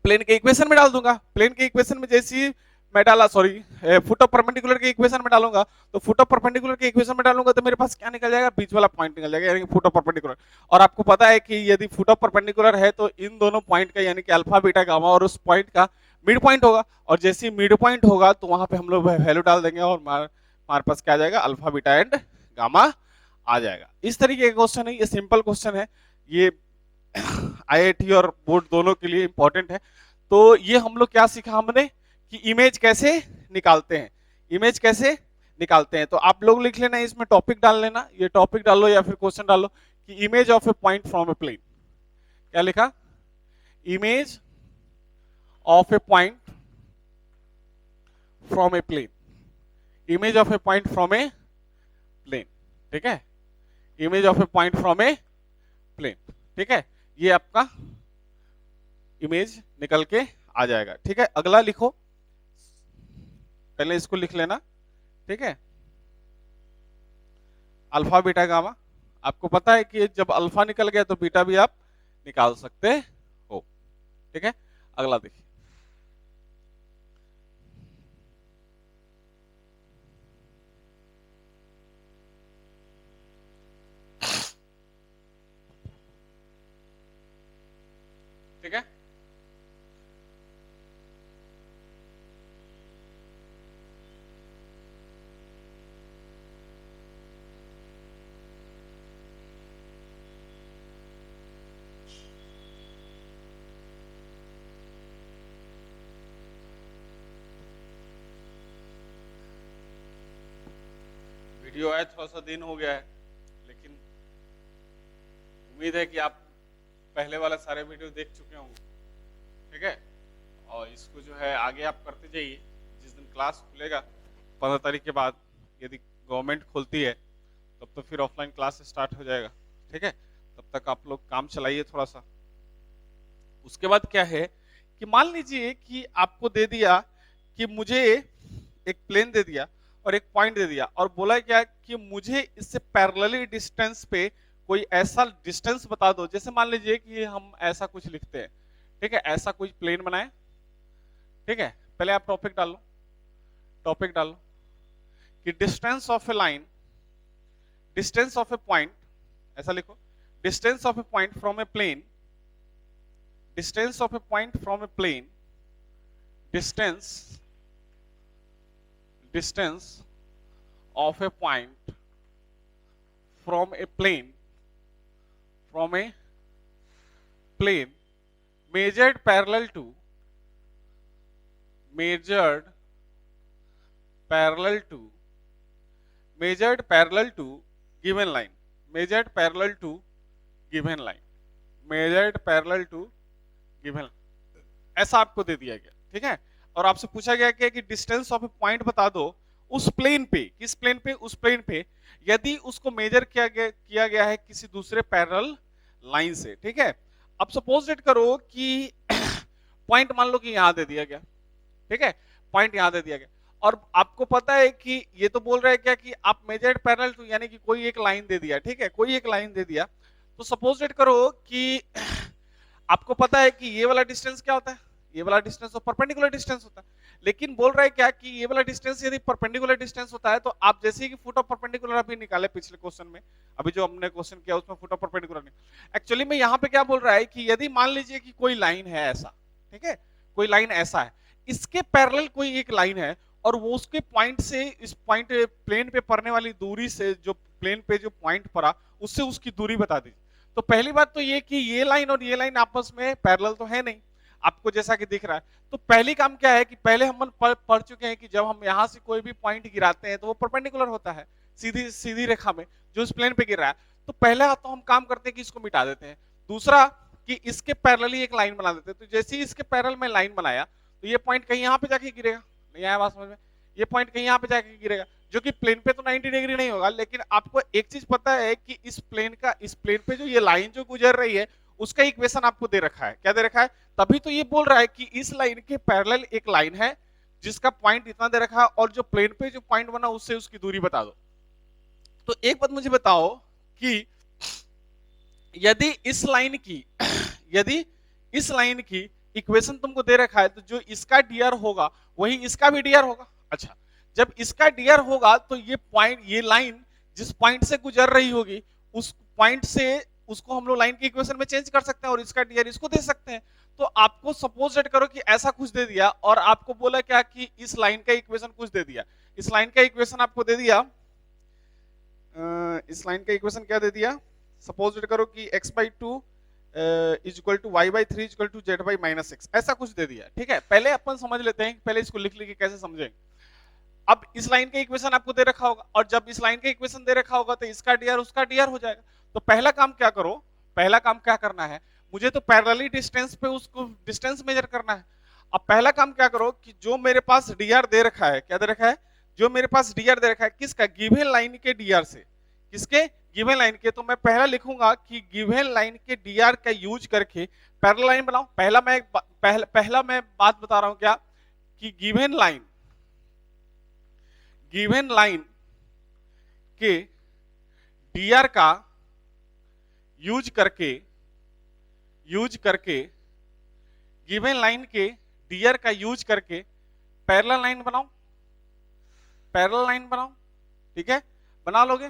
प्लेन के इक्वेशन में डाल दूंगा। प्लेन के इक्वेशन में जैसे ही मैं डाला, सॉरी, फुट ऑफ परपेंडिकुलर के इक्वेशन में डालूंगा, तो फुट ऑफ परपेंडिकुलर के इक्वेशन में डालूंगा तो मेरे पास क्या निकल जाएगा? बीच वाला पॉइंट निकल जाएगा, यानी कि फुट ऑफ परपेंडिकुलर। और आपको पता है कि यदि फुट ऑफ परपेंडिकुलर है तो इन दोनों पॉइंट का यानी कि अल्फा बीटा गामा और उस पॉइंट का मिड पॉइंट होगा, और जैसे ही मिड पॉइंट होगा तो वहां पे हम लोग वैल्यू डाल देंगे और हमारे पास क्या आ जाएगा? अल्फा बीटा एंड गामा आ जाएगा। इस तरीके का क्वेश्चन है, ये सिंपल क्वेश्चन है, ये आईआईटी और बोर्ड दोनों के लिए इंपॉर्टेंट है। तो ये हम लोग क्या सीखा हमने कि इमेज कैसे निकालते हैं, इमेज कैसे निकालते हैं। तो आप लोग लिख लेना, इसमें टॉपिक डाल लेना, ये टॉपिक डालो या फिर क्वेश्चन डालो कि image of a point from a plane. क्या लिखा? Image of a point from a plane, image of a point from a plane, ठीक है, image of a point from a plane, ठीक है। ये आपका इमेज निकल के आ जाएगा, ठीक है। अगला लिखो, पहले इसको लिख लेना, ठीक है। अल्फा बीटा गामा, आपको पता है कि जब अल्फा निकल गया तो बीटा भी आप निकाल सकते हो, ठीक है। अगला देखिए, ठीक है। वीडियो आया थोड़ा सा दिन हो गया है, लेकिन उम्मीद है कि आप पहले वाला सारे वीडियो देख चुके होंगे, ठीक है। और इसको जो है आगे आप करते जाइए। जिस दिन क्लास खुलेगा 15 तारीख के बाद, यदि गवर्नमेंट खोलती है तब तो फिर ऑफलाइन क्लास स्टार्ट हो जाएगा, ठीक है। तब तक आप लोग काम चलाइए थोड़ा सा। उसके बाद क्या है कि मान लीजिए कि आपको दे दिया कि मुझे एक प्लेन दे दिया और एक पॉइंट दे दिया और बोला क्या कि मुझे इससे पैरेलली डिस्टेंस पे कोई ऐसा डिस्टेंस बता दो। जैसे मान लीजिए कि हम ऐसा कुछ लिखते हैं, ठीक है, ऐसा कुछ प्लेन बनाए, ठीक है। पहले आप टॉपिक डालो, टॉपिक डालो कि distance of a line, distance of a point, ऐसा लिखो, distance of a point from a plane, distance of a point from a plane, distance distance of a point from a plane measured parallel to measured parallel to given line, measured parallel to given line, measured parallel to given line, ऐसा आपको दे दिया गया, ठीक है। और आपसे पूछा गया कि डिस्टेंस ऑफ ए पॉइंट बता दो उस प्लेन पे, किस प्लेन पे? उस प्लेन पे यदि उसको मेजर किया गया है किसी दूसरे पैरेलल लाइन से, ठीक है। अब सपोज डेट करो कि पॉइंट मान लो कि यहां दे दिया गया, ठीक है, पॉइंट यहां दे दिया गया, और आपको पता है कि ये तो बोल रहा है क्या कि आप मेजर्ड पैरेलल टू, यानी कि कोई एक लाइन दे दिया, ठीक है, कोई एक लाइन दे दिया। तो सपोज डेट करो कि आपको पता है कि ये वाला डिस्टेंस क्या होता है? ये वाला डिस्टेंस तो परपेंडिकुलर डिस्टेंस होता है, लेकिन बोल रहा है क्या कि ये वाला डिस्टेंस यदि परपेंडिकुलर डिस्टेंस होता है तो आप जैसे कि फुट ऑफ परपेंडिकुलर अभी निकाले पिछले क्वेश्चन में, अभी जो हमने क्वेश्चन किया उसमें फुट ऑफ परपेंडिकुलर नहीं, एक्चुअली में यहाँ पे क्या बोल रहा है कि यदि मान लीजिए कि कोई लाइन है ऐसा, ठीक है, कोई लाइन ऐसा है, इसके पैरेलल कोई एक लाइन है, और वो उसके पॉइंट से इस पॉइंट प्लेन पे पड़ने वाली दूरी से जो प्लेन पे जो पॉइंट पड़ा उससे उसकी दूरी बता दीजिए। तो पहली बात तो ये कि ये लाइन और ये लाइन आपस में पैरेलल तो है नहीं, आपको जैसा कि दिख रहा है। तो पहली काम क्या है कि पहले हम पढ़ चुके हैं कि जब हम यहां से कोई भी पॉइंट गिराते हैं तो वो परपेंडिकुलर होता है सीधी सीधी रेखा में जो इस प्लेन पे गिर रहा है। तो पहले तो हम काम करते हैं कि इसको मिटा देते हैं। दूसरा कि इसके पैरेलल ही एक लाइन बना देते हैं। तो जैसे ही इसके पैरेलल में लाइन बनाया तो ये पॉइंट कहीं यहां पे जाके गिरेगा, नहीं आया बात समझ में? ये पॉइंट कहीं यहां पे जाके गिरेगा जो कि प्लेन पे तो 90 डिग्री नहीं होगा, लेकिन आपको एक चीज पता है कि इस प्लेन पे जो ये लाइन जो गुजर रही है उसका इक्वेशन आपको दे रखा है। क्या दे रखा है? तभी तो ये बोल रहा है कि इस लाइन के पैरेलल एक लाइन है जिसका पॉइंट इतना दे रखा है और जो प्लेन पे जो पॉइंट बना उससे उसकी दूरी बता दो। तो एक बात मुझे बताओ कि यदि इस लाइन की इक्वेशन तुमको दे रखा है तो जो इसका डीआर होगा वही इसका भी डीआर होगा। अच्छा, जब इसका डीआर होगा तो ये लाइन जिस पॉइंट से गुजर रही होगी उस पॉइंट से उसको हम लोग लाइन के इक्वेशन में चेंज कर सकते हैं और इसका डीआर इसको दे सकते हैं। तो आपको सपोज करो कि ऐसा कुछ दे दिया और आपको बोला क्या कि इस लाइन का इक्वेशन कुछ दे दिया। इस लाइन का इक्वेशन आपको दे दिया, इस लाइन का इक्वेशन क्या दे दिया? सपोज करो कि x/2 is equal to y/3 is equal to z/-x, ऐसा कुछ दे दिया। ठीक है, पहले अपन समझ लेते हैं, पहले इसको लिख लेके कैसे समझेंगे। अब इस लाइन का इक्वेशन आपको दे रखा होगा और जब इस लाइन का इक्वेशन दे रखा होगा तो इसका डीआर उसका डीआर हो जाएगा। तो पहला काम क्या करो, पहला काम क्या करना है, मुझे तो पैरेलली डिस्टेंस पे उसको डिस्टेंस मेजर करना है। अब पहला काम क्या करो कि जो मेरे पास डीआर दे रखा है, क्या दे रखा है? जो मेरे पास डीआर दे रखा है किसका? गिवन लाइन के डीआर से। किसके? गिवन लाइन के। तो मैं पहला लिखूंगा कि गिवन लाइन के डीआर का यूज करके पैरेलल लाइन बनाओ। पहला मैं बात बता रहा हूं क्या कि गिवन लाइन के डीआर का यूज करके गिवन लाइन के डीआर का यूज करके पैरेलल लाइन बनाओ। पैरेलल लाइन बनाओ, ठीक है, बना लोगे?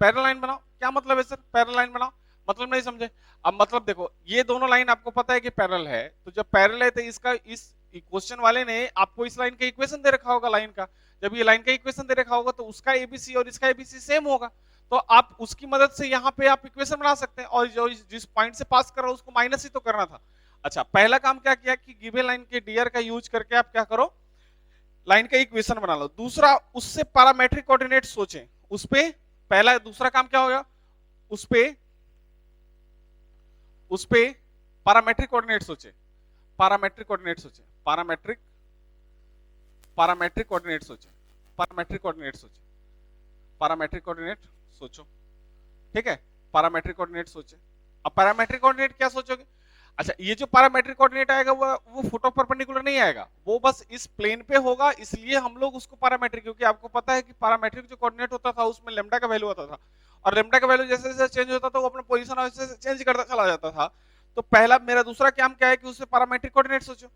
पैरेलल लाइन बनाओ। क्या मतलब है सर पैरेलल लाइन बनाओ? मतलब नहीं समझे? अब मतलब देखो, ये दोनों लाइन आपको पता है कि पैरेलल है, तो जब पैरेलल है तो इसका इस क्वेश्चन वाले ने आपको इस लाइन का इक्वेशन दे रखा होगा लाइन का। जब ये लाइन का इक्वेशन दे रखा होगा तो उसका एबीसी और इसका एबीसी सेम होगा, तो आप उसकी मदद से यहाँ पे आप इक्वेशन बना सकते हैं। और जो जिस पॉइंट से पास कर रहा हो उसको माइनस ही तो करना था। अच्छा, पहला काम क्या किया कि गिवन लाइन के डीआर का यूज करके आप क्या करो, लाइन का इक्वेशन बना लो। दूसरा, उससे पैरामेट्रिक कोऑर्डिनेट सोचें। उस पे पहला दूसरा काम क्या होगा, उस पे पैरामेट्रिक कोऑर्डिनेट सोचे। पैरामेट्रिक कोऑर्डिनेट सोचे। पैरामेट्रिक कोऑर्डिनेट सोचे। पैरामेट्रिक कोऑर्डिनेट सोचे। पैरामेट्रिक कोऑर्डिनेट सोचो, ठीक है, पैरामेट्रिक कोऑर्डिनेट सोचे। अब पैरामेट्रिक कोऑर्डिनेट क्या सोचोगे? अच्छा, ये जो पैरामेट्रिक कोऑर्डिनेट आएगा वो फुट ऑफ परपेंडिकुलर नहीं आएगा, वो बस इस प्लेन पे होगा, इसलिए हम लोग उसको पैरामेट्रिक, क्योंकि आपको पता है कि पैरामेट्रिक जो कोऑर्डिनेट होता था उसमें लैम्डा का वैल्यू आता था और लैम्डा का वैल्यू जैसे जैसे चेंज होता था वो अपना पोजीशन वैसे चेंज करता चला जाता था। तो पहला मेरा दूसरा काम क्या है कि उससे पैरामेट्रिक कोऑर्डिनेट सोचो।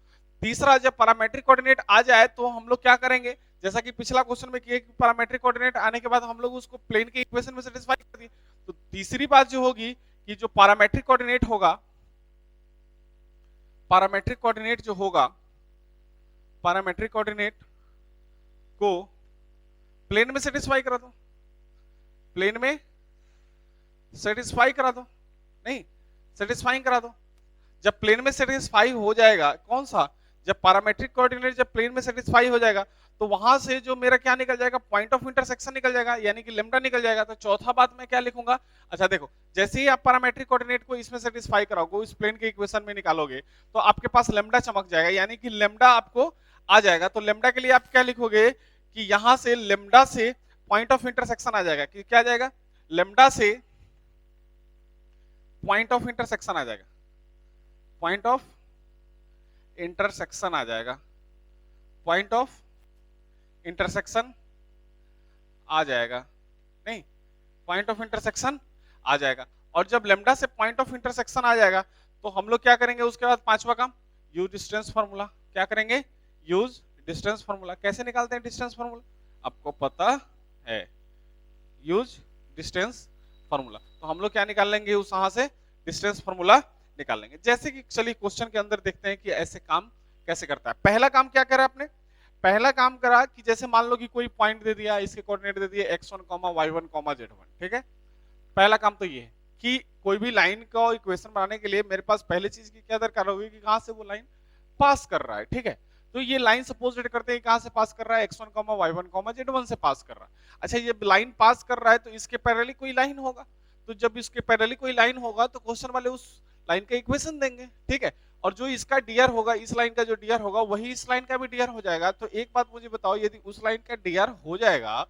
तीसरा, जब पैरामेट्रिक कोऑर्डिनेट आ जाए तो हम लोग क्या करेंगे, जैसा कि पिछला क्वेश्चन में किए कि पैरामेट्रिक कोऑर्डिनेट आने के बाद हम लोग उसको प्लेन के इक्वेशन में सेटिस्फाई कर दिए। तो तीसरी बात जो होगी कि जो पैरामेट्रिक कोऑर्डिनेट होगा, पैरामेट्रिक कोऑर्डिनेट को प्लेन में सेटिस्फाई करा दो। प्लेन में सेटिस्फाई करा दो, नहीं सेटिस्फाइंग करा दो। जब प्लेन में सेटिस्फाई हो जाएगा, कौन सा? जब पैरामेट्रिक कोऑर्डिनेट जब प्लेन में सेटिस्फाई हो जाएगा तो वहां से जो मेरा क्या निकल जाएगा, पॉइंट ऑफ इंटरसेक्शन निकल जाएगा, यानी कि लैम्डा निकल जाएगा। तो चौथा बात मैं क्या लिखूंगा? अच्छा देखो, जैसे ही आप पैरामेट्रिक कोऑर्डिनेट को इसमें सेटिस्फाई कराओगे, इस प्लेन के इक्वेशन में निकालोगे तो आपके पास लैम्डा चमक जाएगा, यानी कि लैम्डा आपको आ जाएगा। तो लैम्डा के लिए आप क्या लिखोगे कि यहां से लैम्डा से पॉइंट ऑफ इंटरसेक्शन आ जाएगा, कि क्या आ जाएगा? लैम्डा से पॉइंट ऑफ इंटरसेक्शन आ जाएगा, पॉइंट ऑफ इंटरसेक्शन आ जाएगा, पॉइंट ऑफ इंटरसेक्शन आ जाएगा, नहीं पॉइंट ऑफ इंटरसेक्शन आ जाएगा। और जब लैम्डा से पॉइंट ऑफ इंटरसेक्शन आ जाएगा तो हम लोग क्या करेंगे उसके बाद? पांचवा काम, यूज डिस्टेंस फार्मूला। क्या करेंगे? Use distance formula. कैसे निकालते हैं डिस्टेंस फार्मूला? आपको पता है, यूज डिस्टेंस फार्मूला। तो हम लोग क्या निकाल लेंगे उस वहां से? डिस्टेंस फार्मूला निकाल लेंगे। जैसे कि चलिए क्वेश्चन के अंदर देखते हैं कि ऐसे काम कैसे करता है। पहला काम क्या करा आपने? पहला काम करा कि जैसे मान लो कि कोई पॉइंट दे दिया, इसके कोऑर्डिनेट दे दिए x1, y1, z1, ठीक है। पहला काम तो ये है कि कोई भी लाइन का इक्वेशन बनाने के लिए मेरे पास पहले चीज की क्या दरकार होगी कि कहां से वो लाइन पास कर रहा है, ठीक है। तो ये लाइन सपोज करते हैं कहां से पास कर रहा है, x1, y1, z1 से पास कर रहा है। अच्छा, ये लाइन पास कर रहा है तो इसके पैरेलली कोई लाइन होगा, तो जब इसके पैरेलली कोई लाइन होगा तो क्वेश्चन वाले उस लाइन का इक्वेशन देंगे, ठीक है। और जो इसका डीआर होगा, इस लाइन का जो डीआर होगा वही इस लाइन का भी डीआर हो जाएगा। तो एक बात मुझे बताओ, यदि उस लाइन का डीआर हो जाएगा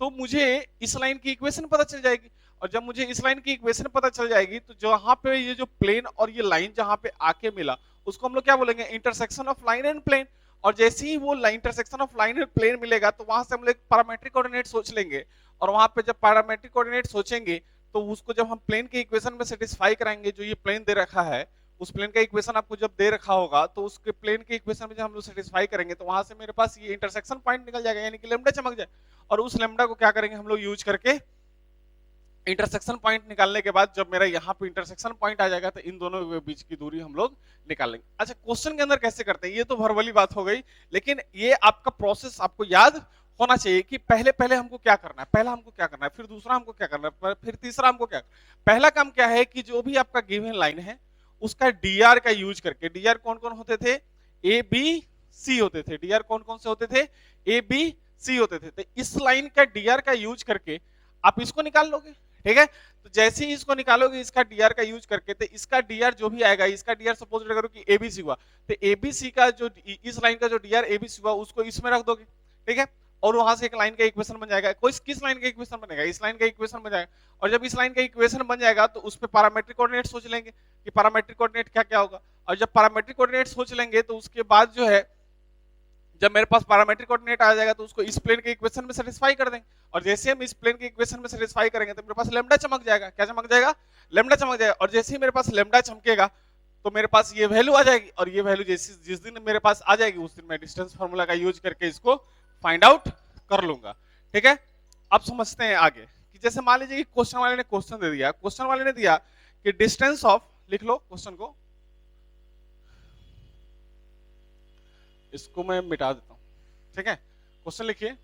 तो मुझे इस लाइन की इक्वेशन पता चल जाएगी, और जब मुझे इस लाइन की इक्वेशन पता चल जाएगी तो जहां पे ये जो प्लेन और ये लाइन जहां पे आके मिला उसको हम लोग क्या बोलेंगे, intersection of line and plane. और जैसे ही वो intersection of line and plane मिलेगा तो वहां से हम लोग पैरामेट्रिक कोऑर्डिनेट सोच लेंगे, और वहां पे जब पैरामेट्रिक कोऑर्डिनेट सोचेंगे तो उसको जब हम प्लेन के इक्वेशन में सेटिस्फाई कराएंगे, जो ये प्लेन दे रखा है उस प्लेन का इक्वेशन आपको जब दे रखा होगा तो उसके प्लेन के इक्वेशन में जब हम लोग सेटिस्फाई करेंगे तो वहां से मेरे पास ये इंटरसेक्शन पॉइंट निकल जाएगा, यानी कि लेमडा चमक जाए। और उस लेमडा को क्या करेंगे हम लोग यूज करके इंटरसेक्शन पॉइंट निकालने के बाद जब मेरा यहाँ पे इंटरसेक्शन पॉइंट आ जाएगा तो इन दोनों के बीच की दूरी हम लोग निकाल लेंगे। अच्छा, क्वेश्चन के अंदर कैसे करते हैं ये तो वर्बली बात हो गई, लेकिन ये आपका प्रोसेस आपको याद होना चाहिए कि पहले पहले हमको क्या करना है, पहला हमको क्या करना है, फिर दूसरा हमको क्या करना है, फिर तीसरा हमको क्या। पहला काम क्या है कि जो भी आपका गिवन लाइन है उसका डीआर का यूज करके, डीआर कौन कौन होते थे, ए बी सी होते थे, डीआर कौन कौन से होते थे, ए बी सी होते थे। तो इस लाइन का डीआर का यूज करके आप इसको निकाल लोगे, ठीक है। तो जैसे ही इसको निकालोगे इसका डीआर का यूज करके, तो इसका डीआर जो भी आएगा, इसका डीआर सपोज करो कि एबीसी हुआ, तो एबीसी का जो इस लाइन का जो डीआर एबीसी हुआ उसको इसमें रख दोगे, ठीक है। और वहां से एक लाइन का इक्वेशन बन जाएगा। कोई किस लाइन का इक्वेशन बनेगा, इस लाइन का इक्वेशन बन जाएगा। और जब इस लाइन का इक्वेशन बन जाएगा तो उस पर पैरामेट्रिक कोऑर्डिनेट सोच लेंगे कि पैरामेट्रिक कोऑर्डिनेट क्या क्या होगा। और जब पैरामेट्रिक कोऑर्डिनेट सोच लेंगे तो उसके बाद जो है जब मेरे पास पैरामेट्रिक कोऑर्डिनेट आ जाएगा तो उसको इस प्लेन के इक्वेशन में सेटिस्फाई कर देंगे। और जैसे हम इस प्लेन के इक्वेशन में सेटिस्फाई करेंगे तो मेरे पास लेमडा चमक जाएगा। क्या चमक जाएगा, लेमडा चमक जाएगा। और जैसे ही मेरे पास लेमडा चमकेगा तो मेरे पास ये वैल्यू आ जाएगी, और ये वैल्यू जिस दिन मेरे पास आ जाएगी उस दिन मैं डिस्टेंस फार्मूला का यूज करके इसको फाइंड आउट कर लूंगा, ठीक है। अब समझते हैं आगे कि जैसे मान लीजिए कि क्वेश्चन वाले ने क्वेश्चन दे दिया, क्वेश्चन वाले ने दिया कि डिस्टेंस ऑफ, लिख लो क्वेश्चन को, इसको मैं मिटा देता हूं, ठीक है। क्वेश्चन लिखिए,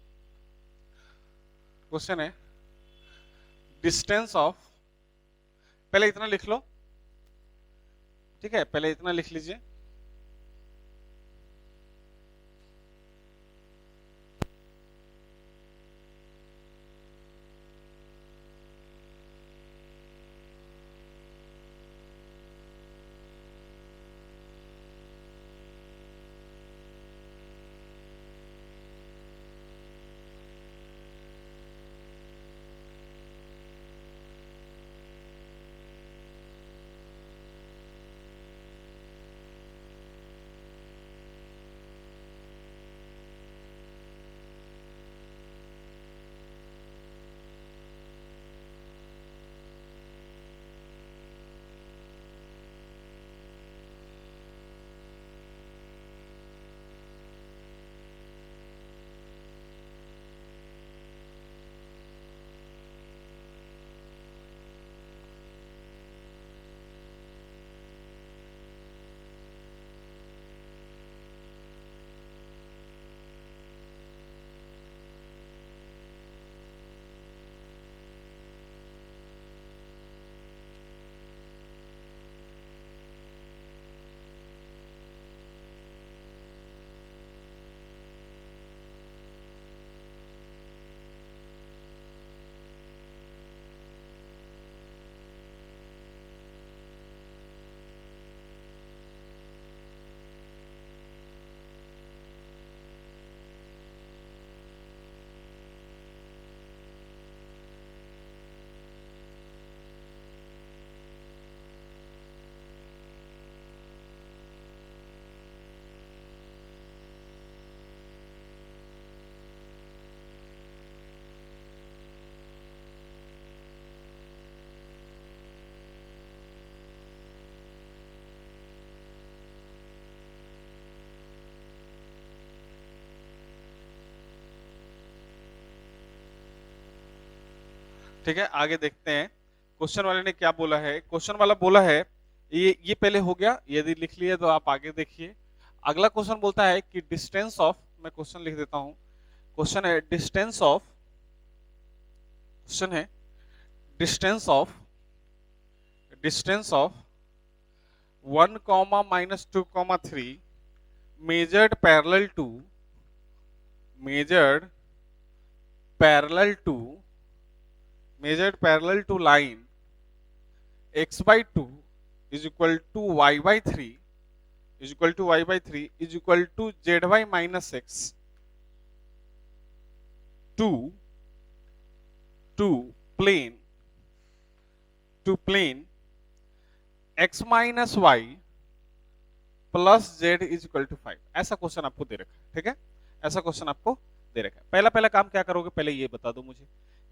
क्वेश्चन है डिस्टेंस ऑफ, पहले इतना लिख लो, ठीक है, पहले इतना लिख लीजिए। ठीक है, आगे देखते हैं क्वेश्चन वाले ने क्या बोला है। क्वेश्चन वाला बोला है, ये पहले हो गया, यदि लिख लिए तो आप आगे देखिए। अगला क्वेश्चन बोलता है कि डिस्टेंस ऑफ मैं क्वेश्चन लिख देता हूं। क्वेश्चन है डिस्टेंस ऑफ, क्वेश्चन है distance of 1 comma minus 2 comma 3 measured parallel to measured parallel to measured parallel to line x by 2 is equal to y by 3 is equal to y by 3 is equal to zy minus x to plane x minus y plus z is equal to 5। ऐसा question आपको दे रखा है, ठीक है, ऐसा question आपको दे रखा है। पहला काम क्या करोगे, पहले ये बता दो मुझे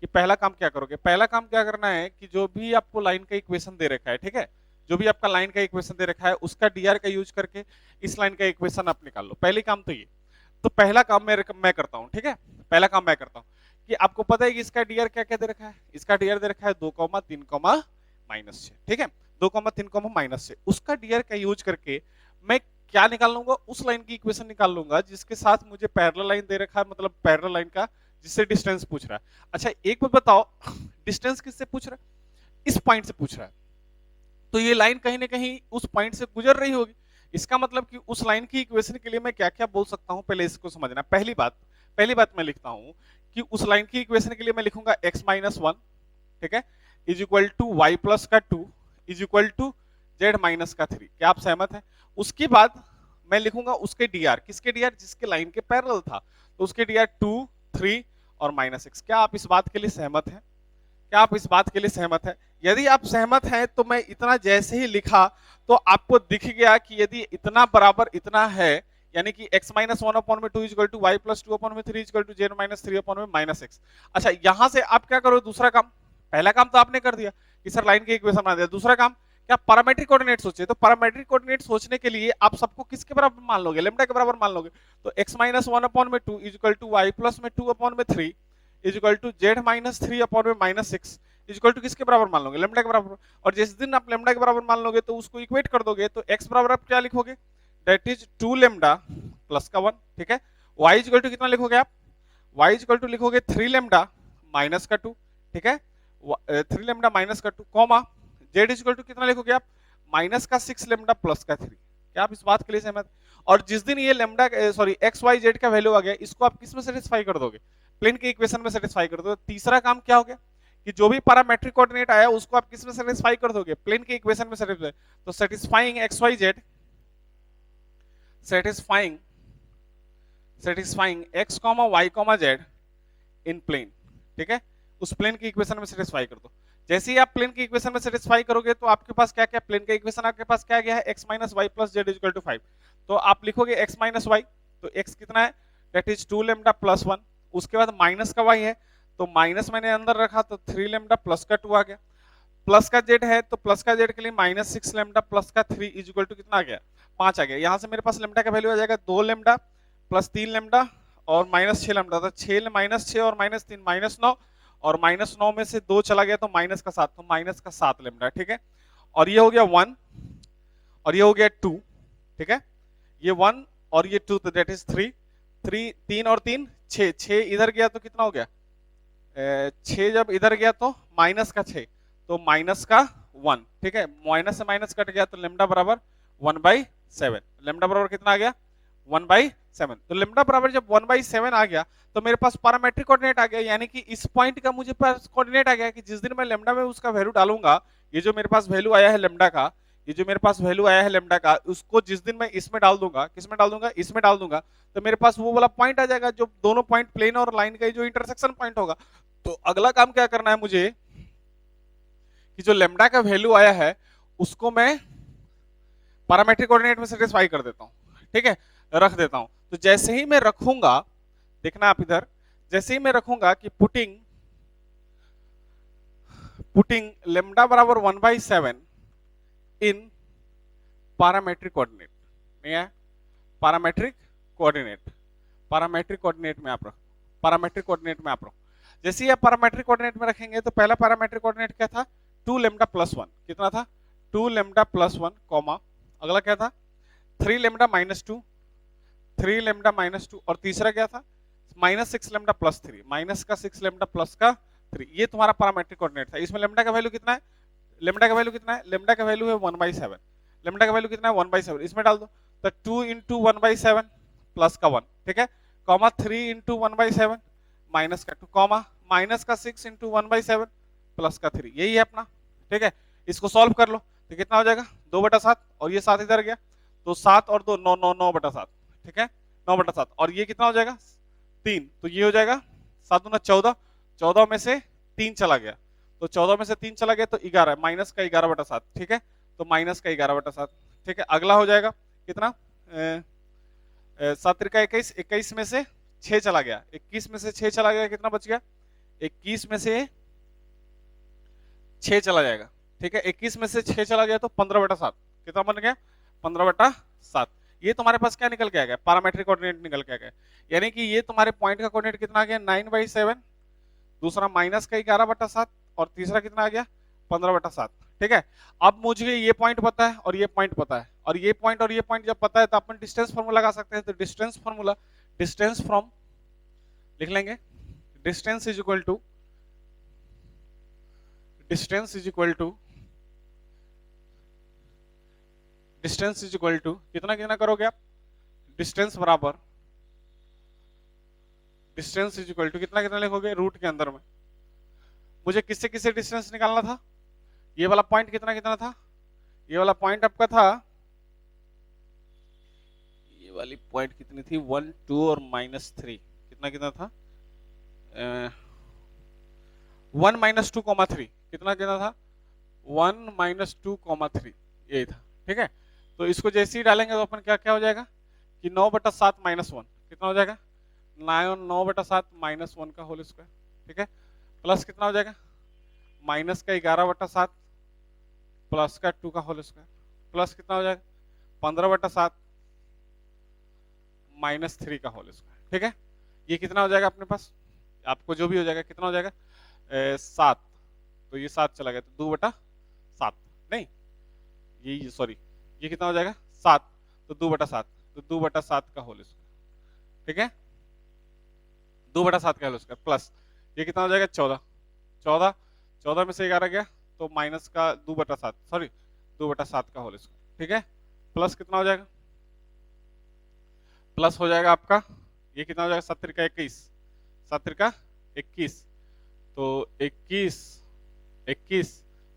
कि पहला काम क्या करोगे। पहला काम क्या करना है कि जो भी आपको लाइन का इक्वेशन दे रखा है, ठीक है, जो भी आपका लाइन का इक्वेशन दे रखा है उसका डीआर का यूज करके इस लाइन का इक्वेशन आप निकाल लो। पहली काम तो ये, तो पहला काम मैं करता हूँ, ठीक है, पहला काम मैं करता हूँ कि आपको पता है कि इसका डीआर क्या क्या दे रखा है। इसका डीआर दे रखा है 2,3,-6, ठीक है, 2,3,-6। उसका डीआर का यूज करके मैं क्या निकाल लूंगा, उस लाइन की इक्वेशन निकाल लूंगा जिसके साथ मुझे पैरेलल लाइन दे रखा है, मतलब पैरेलल लाइन का जिससे डिस्टेंस पूछ रहा है। अच्छा एक बात बताओ, डिस्टेंस किससे पूछ रहा है, इस पॉइंट से पूछ रहा है, तो ये लाइन कहीं ना कहीं उस पॉइंट से गुजर रही होगी। इसका मतलब कि उस लाइन की इक्वेशन के लिए मैं क्या क्या बोल सकता हूं, पहले इसको समझना। पहली बात मैं लिखता हूं कि उस लाइन की इक्वेशन के लिए मैं लिखूंगा x माइनस 1, ठीक है, is equal to y plus का 2 is equal to z minus का 3। क्या आप सहमत हैं? उसके बाद मैं लिखूंगा उसके डीआर, किसके डीआर, जिसके लाइन के पैरेलल था, तो उसके डीआर 2, 3 और -6। क्या आप इस बात के लिए सहमत हैं? क्या आप इस बात के लिए सहमत हैं? यदि आप सहमत हैं तो मैं इतना जैसे ही लिखा तो आपको दिख गया कि यदि इतना बराबर इतना है, यानी कि x minus 1/2 is equal to y plus 2/3 is equal to z minus 3/-6। अच्छा यहां से आप क्या करो, दूसरा काम, पहला काम तो आपने कर दिया कि सर लाइन की इक्वेशन बना दिया। दूसरा काम क्या, पैरामेट्रिक कोऑर्डिनेट सोचे। तो पैरामेट्रिक कोऑर्डिनेट सोचने के लिए आप सबको किसके बराबर मान लोगे, लैम्डा के बराबर मान लोगे। तो x minus 1/2 is equal to y plus 2/3 is equal to z minus 3/-6 is equal to किसके बराबर मान लोगे, लैम्डा के बराबर। और जिस दिन आप लैम्डा के बराबर मान लोगे तो उसको इक्वेट कर दोगे, तो x बराबर आप क्या लिखोगे, दैट इज 2 लैम्डा प्लस का 1, ठीक है। y इज इक्वल टू कितना लिखोगे आप, y इज इक्वल टू लिखोगे 3 लैम्डा माइनस का 2, ठीक है, 3 लैम्डा माइनस का 2, comma z is equal to कितना लिखोगे आप, माइनस का 6 लैम्डा प्लस का 3। क्या आप इस बात के लिए सहमत? और जिस दिन ये lambda sorry x y z का वैल्यू आ गया, इसको आप किस में सेटिस्फाई कर दोगे, प्लेन के इक्वेशन में सेटिस्फाई कर दोगे। तीसरा काम क्या हो गया कि जो भी पैरामेट्रिक कोऑर्डिनेट आया उसको आप किस में सेटिस्फाई कर दोगे, प्लेन के इक्वेशन में सेटिस्फाई। तो satisfying x y z, satisfying x comma y comma z in plane, ठीक है, उस प्लेन की इक्वेशन में सेटिस्फाई कर दो। जैसे ही आप प्लेन की इक्वेशन में सेटिस्फाई करोगे तो आपके पास क्या क्या, प्लेन का इक्वेशन आपके पास क्या गया है, x minus y plus z equal to 5। तो आप लिखोगे x माइनस वाई, तो x कितना है, दैट इज 2 लैम्डा प्लस 1। उसके बाद माइनस का y है, तो माइनस मैंने अंदर रखा तो 3 लैम्डा प्लस का 2 आ गया। प्लस का z है तो प्लस का z के लिए -6 लैम्डा प्लस का 3 इज इक्वल टू कितना आ गया, 5 आ गया। यहां से मेरे पास लैम्डा का वैल्यू आ जाएगा 2 लैम्डा प्लस 3 लैम्डा और -6 लैम्डा, तो 6 -6 और -3 -9, और -9 में से 2 चला गया तो -7, तो -7 लैम्डा, ठीक है। और ये हो गया 1 और ये हो गया 2, ठीक है, ये 1 और ये 2, तो दैट इज 3 और 3 6 इधर गया तो कितना हो गया, 6 जब इधर गया तो -6, तो -1, ठीक है, माइनस से माइनस कट गया तो लैम्डा बराबर 1/7। लैम्डा बराबर कितना आ गया, 1/7। तो लैम्डा बराबर जब 1/7 आ गया तो मेरे पास पैरामेट्रिक कोऑर्डिनेट आ गया, यानी कि इस पॉइंट का मुझे पास कोऑर्डिनेट आ गया कि जिस दिन मैं लैम्डा में उसका वैल्यू डालूंगा, ये जो मेरे पास वैल्यू आया है लैम्डा का, ये जो मेरे पास वैल्यू आया है लैम्डा का, उसको जिस दिन मैं इसमें डाल दूंगा, किसमें डाल दूंगा, इसमें डाल दूंगा, तो मेरे पास वो वाला पॉइंट आ जाएगा जो दोनों पॉइंट प्लेन और लाइन का जो इंटरसेक्शन पॉइंट होगा। तो अगला काम क्या करना है मुझे कि जो लैम्डा का वैल्यू आया है उसको मैं पैरामेट्रिक कोऑर्डिनेट में सेटिस्फाई कर देता हूं, ठीक है, रख देता हूं। तो जैसे ही मैं रखूंगा, देखना आप इधर, जैसे ही मैं रखूंगा कि पुटिंग लैम्डा बराबर 1/7 इन पैरामेट्रिक कोऑर्डिनेट में है, पैरामेट्रिक कोऑर्डिनेट में आप रखो, पैरामेट्रिक कोऑर्डिनेट में आप रखो। जैसे ही आप पैरामेट्रिक कोऑर्डिनेट में रखेंगे तो पहला पैरामेट्रिक कोऑर्डिनेट क्या था, 2 लैम्डा प्लस 1, कितना था, 2 लैम्डा प्लस 1, कॉमा अगला क्या था, 3 लैम्डा -2 3 लेमडा माइनस 2 और तीसरा क्या था माइनस 6 लेमडा प्लस 3, माइनस का 6 लेमडा प्लस का 3, ये तुम्हारा पैरामीट्रिक कोऑर्डिनेट था। इसमें लेमडा का वैल्यू कितना है, लेमडा का वैल्यू कितना है, लेमडा का वैल्यू है 1/7, लेमडा का वैल्यू कितना है 1/7, इसमें डाल दो तो 2 इंटू 1/7 प्लस का 1, ठीक है, कॉमा 3 इंटू 1/7 माइनस का 2, कॉमा माइनस का 6 इंटू 1/7 प्लस का 3, यही है अपना, ठीक है। इसको सॉल्व कर लो तो कितना हो जाएगा 2/7 और ये 7 इधर गया तो 7 और 2 9 9 9/7, ठीक है 9/7 और ये कितना हो जाएगा 3, तो ये हो जाएगा 7 दूना 14, 14 में से 3 चला गया तो 14 में से 3 चला गया तो 11, माइनस का 11/7, ठीक है, तो माइनस का 11/7, ठीक है। अगला हो जाएगा कितना 7 त्रिका 21, 21 में से 6 चला गया, 21 में से 6 चला गया, कितना बच गया 21 में से 6 चला जाएगा, ठीक है, 21 में से 6 चला गया तो 15/7, कितना बन गया 15/7। ये तुम्हारे पास क्या निकल के आ गया पैरामीट्रिक कोऑर्डिनेट निकल के आ गया, यानी कि ये तुम्हारे पॉइंट का कोऑर्डिनेट कितना आ गया 9/7, दूसरा माइनस का 11/7 और तीसरा कितना आ गया 15/7, ठीक है। अब मुझे ये पॉइंट पता है और ये पॉइंट पता है और ये पॉइंट जब पता है तो अपन डिस्टेंस फॉर्मूला लगा सकते हैं, तो डिस्टेंस फॉर्मूला डिस्टेंस फ्रॉम लिख लेंगे, distance is equal to distance is equal to कितना कितना करोगे आप, डिस्टेंस बराबर डिस्टेंस इज इक्वल टू कितना कितना लिखोगे रूट के अंदर में, मुझे किससे किससे डिस्टेंस निकालना था, ये वाला पॉइंट कितना कितना था, ये वाला पॉइंट आपका था, ये वाली पॉइंट कितनी थी 1 2 और -3, कितना कितना था 1 - 2, 3, कितना कितना था 1 - 2, 3, यही था, ठीक है। तो इसको जैसे ही डालेंगे तो अपन क्या क्या हो जाएगा कि 9/7 -1 कितना हो जाएगा 9/7 -1 का होल स्क्वायर, ठीक है, प्लस कितना हो जाएगा माइनस का 11/7 प्लस का 2 का होल स्क्वायर, प्लस कितना हो जाएगा 15/7 -3 का होल स्क्वायर, ठीक है। ये कितना हो जाएगा अपने पास, आपको जो भी हो जाएगा कितना हो जाएगा 7, तो ये 7 चला गया तो 2/7, नहीं ये सॉरी ये कितना हो जाएगा 7, तो 2/7, तो 2/7 का होल स्क्वायर, ठीक है 2/7 का होल स्क्वायर, प्लस ये कितना हो जाएगा 14, 14 14 में से 11 गया तो माइनस का 2/7 सॉरी 2/7 का होल स्क्वायर, ठीक है, प्लस कितना हो जाएगा प्लस हो जाएगा आपका ये कितना हो जाएगा 7 त्रिका 21, 7 त्रिका 21, तो 21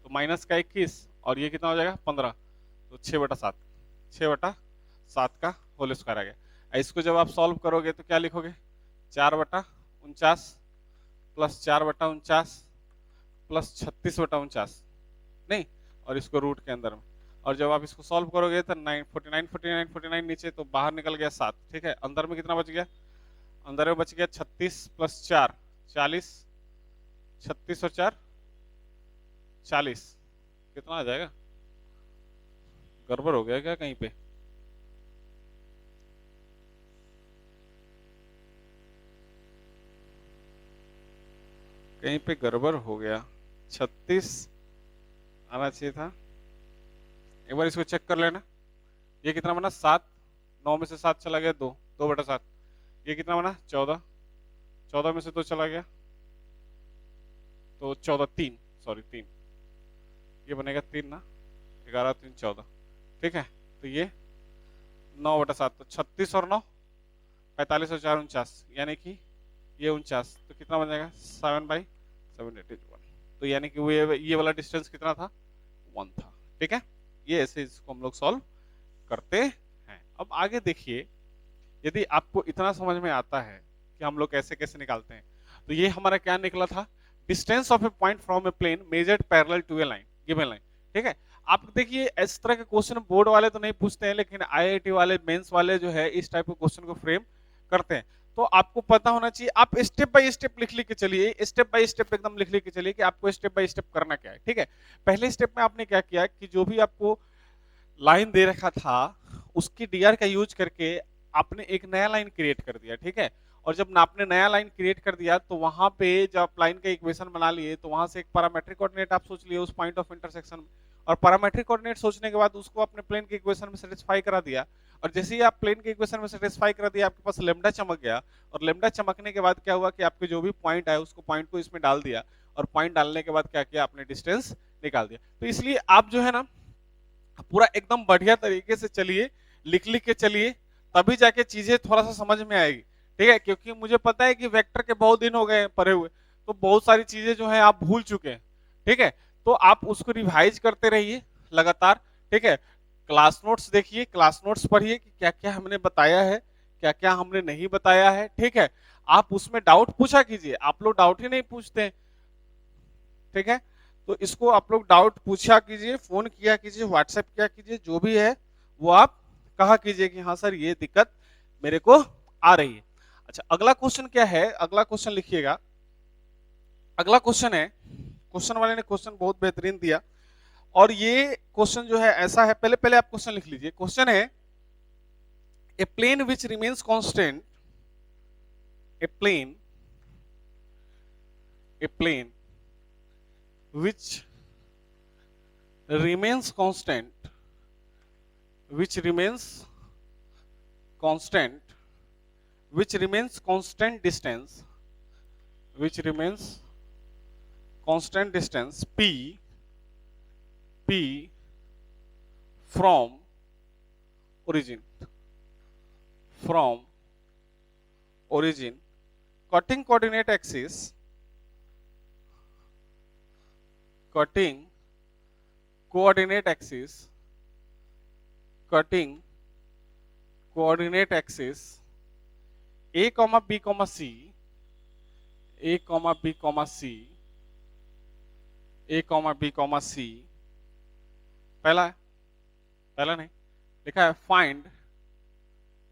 तो माइनस का 21 और ये कितना हो जाएगा 15, तो 6/7, 6/7 का होल स्क्वायर आ गया। इसको जब आप सॉल्व करोगे तो क्या लिखोगे 4/49 प्लस 4/49 प्लस 36/49, नहीं, और इसको रूट के अंदर में, और जब आप इसको सॉल्व करोगे तो 49 नीचे तो बाहर निकल गया 7, ठीक है, अंदर में कितना बच गया, अंदर में बच गया 36 प्लस 4 40, 36 और 4 40, कितना आ जाएगा, गड़बड़ हो गया क्या कहीं पे, कहीं पे गड़बड़ हो गया, 36 आना चाहिए था, एक बार इसको चेक कर लेना। ये कितना बना 7, 9 में से 7 चला गया 2, 2/7, ये कितना बना 14, 14 में से 2 चला गया तो 14 3 सॉरी 3, ये बनेगा 3 ना, 11 3 14, ठीक है, तो ये 9/7, तो 36 और 9 45 और 4 49, यानी कि ये 49, तो कितना बन जाएगा 7/7 तो यानी कि वो ये वाला डिस्टेंस कितना था 1 था, ठीक है। ये ऐसे इसको हम लोग सॉल्व करते हैं। अब आगे देखिए, यदि आपको इतना समझ में आता है कि हम लोग कैसे कैसे निकालते हैं, तो ये हमारा क्या निकला था distance of a point from a plane measured parallel to a line given line, ठीक है। आप देखिए इस तरह के क्वेश्चन बोर्ड वाले तो नहीं पूछते हैं, लेकिन आईआईटी वाले मेंस वाले जो है इस टाइप के क्वेश्चन को फ्रेम करते हैं, तो आपको पता होना चाहिए, आप स्टेप बाय स्टेप लिख के चलिए, स्टेप बाय स्टेप एकदम लिख के चलिए कि आपको स्टेप बाय स्टेप करना क्या है, ठीक है। पहले स्टेप में आपने क्या किया कि जो भी आपको लाइन दे रखा था उसकी डीआर का यूज करके आपने एक नया लाइन क्रिएट कर दिया, ठीक है। और जब आपने नया लाइन क्रिएट कर दिया तो वहां पे जब आप लाइन का इक्वेशन बना लिए तो वहां से एक पैरामीट्रिक कोऑर्डिनेट आप सोच लिए उस पॉइंट ऑफ इंटरसेक्शन में, और पैरामेट्रिक कोऑर्डिनेट सोचने के बाद उसको अपने प्लेन के इक्वेशन में सेटिस्फाई करा दिया, और जैसे ही आप प्लेन के इक्वेशन में सेटिस्फाई करा दिया आपके पास लेमडा चमक गया, और लेमडा चमकने के बाद क्या हुआ कि आपके जो भी पॉइंट आए उसको पॉइंट को इसमें डाल दिया, और पॉइंट डालने के बाद क्या किया आपने डिस्टेंस निकाल दिया। तो इसलिए आप जो है ना पूरा एकदम बढ़िया तरीके से चलिए, लिख लिख के चलिए, तभी जाके चीजें थोड़ा सा समझ में आएगी, ठीक है। क्योंकि मुझे पता है कि वेक्टर के बहुत दिन हो गए पढ़े हुए, तो बहुत सारी चीजें जो है आप भूल चुके हैं, ठीक है। तो आप उसको रिवाइज करते रहिए लगातार, ठीक है। क्लास नोट्स देखिए, क्लास नोट्स पढ़िए कि क्या क्या हमने बताया है, क्या क्या हमने नहीं बताया है, ठीक है। आप उसमें डाउट पूछा कीजिए, आप लोग डाउट ही नहीं पूछते, ठीक है। तो इसको आप लोग डाउट पूछा कीजिए, फोन किया कीजिए, व्हाट्सएप किया कीजिए, जो भी है वो आप कहा कीजिए कि हाँ सर ये दिक्कत मेरे को आ रही है। अच्छा, अगला क्वेश्चन क्या है, अगला क्वेश्चन लिखिएगा। अगला क्वेश्चन है, क्वेश्चन वाले ने क्वेश्चन बहुत बेहतरीन दिया, और ये क्वेश्चन जो है ऐसा है, पहले पहले आप क्वेश्चन लिख लीजिए। क्वेश्चन है a plane which remains constant, a plane which remains constant, which remains constant, which remains constant distance, which remains constant distance p from origin, from origin, cutting coordinate axis, cutting coordinate axis, cutting coordinate axis a comma b comma c, a comma b comma c, a comma b comma c, पहला है, पहला नहीं लिखा है find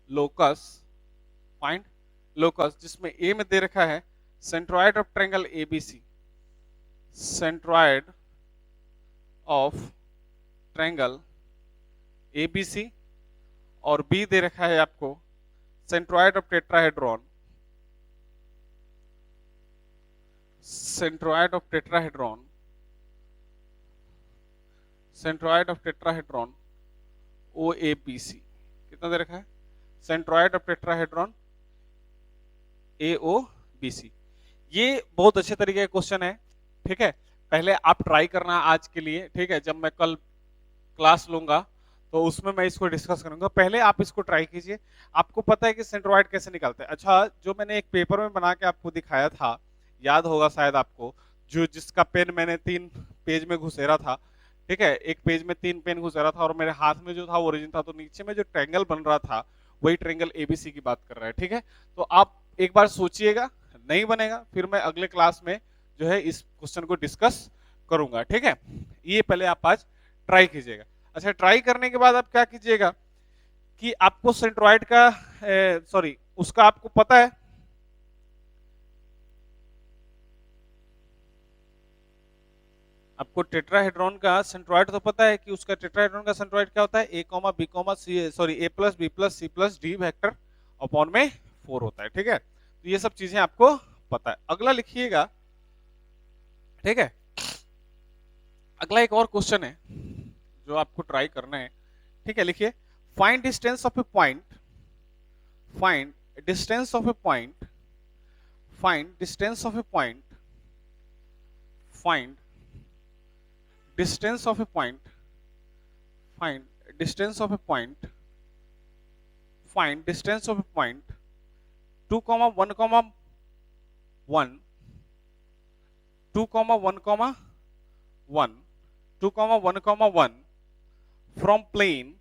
locus, find locus, जिसमें a में दे रखा है centroid of triangle ABC, centroid of triangle ABC, और बी दे रखा है आपको centroid of tetrahedron, centroid of tetrahedron, centroid of tetrahedron OABC, कितना दे रखा है सेंट्रॉइड ऑफ टेट्राहेड्रॉन एओबीसी। ये बहुत अच्छे तरीके का क्वेश्चन है, ठीक है। पहले आप ट्राई करना आज के लिए, ठीक है। जब मैं कल क्लास लूंगा तो उसमें मैं इसको डिस्कस करूंगा, पहले आप इसको ट्राई कीजिए। आपको पता है कि सेंट्रॉइड कैसे निकालते हैं। अच्छा, जो मैंने एक पेपर में बना के आपको दिखाया था, याद होगा शायद आपको, जो जिसका पेन मैंने 3 पेज में घुसेरा था, ठीक है। एक पेज में 3 पेन घुसेरा था, और मेरे हाथ में जो था वो ओरिजिन था, तो नीचे में जो ट्रायंगल बन रहा था वही ट्रायंगल एबीसी की बात कर रहा है, ठीक है। तो आप एक बार सोचिएगा, नहीं बनेगा फिर मैं अगले क्लास में जो है इस क्वेश्चन को डिस्कस करूंगा, ठीक है। ये पहले आप आज ट्राई कीजिएगा। अच्छा, ट्राई करने के बाद आप क्या कीजिएगा कि आपको सेंट्रॉइड का सॉरी उसका आपको पता है, आपको टेट्राहेड्रॉन का सेंट्रॉइड तो पता है कि उसका टेट्राहेड्रॉन का सेंट्रॉइड क्या होता है, A comma B comma C, sorry A plus B plus C plus D vector upon में 4 होता है, ठीक है। तो ये सब चीजें आपको पता है। अगला लिखिएगा, ठीक है। अगला एक और क्वेश्चन है जो आपको ट्राई करना है, ठीक है। लिखिए find distance of a point, find distance of a point, find distance of a point, find distance of a point, find distance of a point, find distance of a point 2 comma 1 comma 1, 2 comma 1 comma 1, 2 comma 1 comma 1 from plane,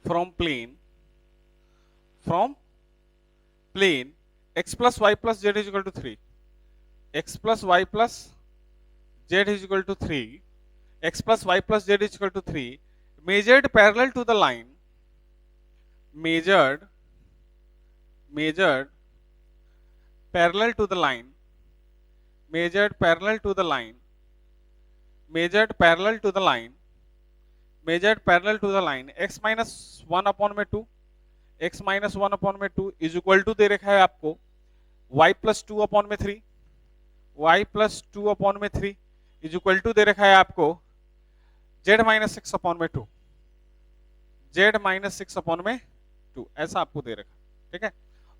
from plane, from plane x plus y plus z is equal to 3, x plus y plus z is equal to 3, x plus y plus z is equal to 3, measured parallel to the line, measured parallel to the line, measured parallel to the line, measured parallel to the line, measured parallel to the line, x minus 1 upon में 2, x minus 1 upon में 2 is equal to दे रखा है आपको y plus 2 upon में 3, y plus 2/3 is equal to दे रखा है आपको z माइनस 6/2, z माइनस 6/2 ऐसा आपको दे रखा, ठीक है।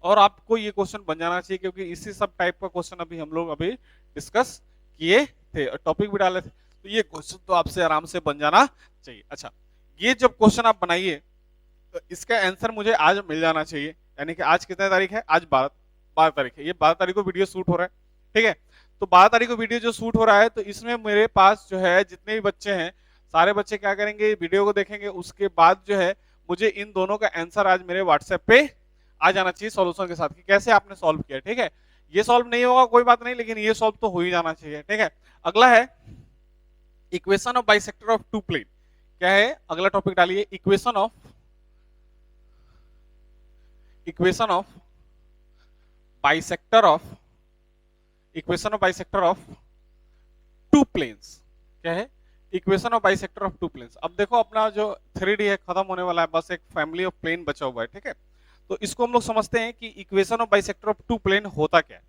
और आपको ये क्वेश्चन बन जाना चाहिए क्योंकि इसी सब टाइप का क्वेश्चन अभी हम लोग अभी डिस्कस किए थे और टॉपिक भी डाले थे, तो ये क्वेश्चन तो आपसे आराम से बन जाना चाहिए। अच्छा, ये जब क्वेश्चन आप बनाइए तो इसका आंसर मुझे आज मिल जाना चाहिए, यानी कि आज कितने तारीख है, आज 12 तारीख है, ये 12 तारीख को वीडियो शूट हो रहा है, ठीक है। तो 12 तारीख को वीडियो जो शूट हो रहा है तो इसमें मेरे पास जो है जितने भी बच्चे हैं सारे बच्चे क्या करेंगे, वीडियो को देखेंगे, उसके बाद जो है मुझे इन दोनों का आंसर आज मेरे व्हाट्सएप पे आ जाना चाहिए सॉल्यूशन के साथ कि कैसे आपने सॉल्व किया, ठीक है। ये सॉल्व नहीं होगा कोई बात नहीं, लेकिन ये सॉल्व तो हो ही जाना चाहिए, ठीक है। अगला है equation of bisector of two plane. क्या है अगला टॉपिक, डालिए equation of bisector of two planes. क्या है equation of bisector of two planes. अब देखो अपना जो 3D है खत्म होने वाला है, बस एक फैमिली ऑफ प्लेन बचा हुआ है, ठीक है। तो इसको हम लोग समझते हैं कि equation of bisector of two plane होता क्या है।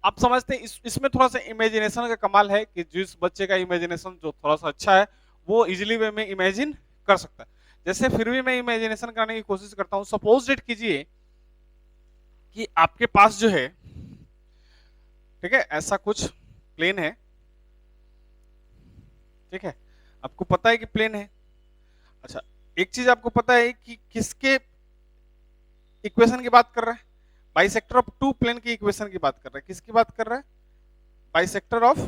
आप समझते हैं इसमें थोड़ा सा इमेजिनेशन का कमाल है कि जिस बच्चे का इमेजिनेशन जो थोड़ा सा अच्छा है वो इजिली वे में इमेजिन कर सकता है। जैसे फिर भी मैं इमेजिनेशन करने की कोशिश करता हूं। सपोज डेट कीजिए कि आपके पास जो है, ठीक है, ऐसा कुछ प्लेन है, ठीक है, आपको पता है कि प्लेन है। अच्छा, एक चीज आपको पता है कि किसके इक्वेशन की बात कर रहा है, बाइसेक्टर ऑफ टू प्लेन की इक्वेशन की बात कर रहा है। किसकी बात कर रहा है, बाइसेक्टर ऑफ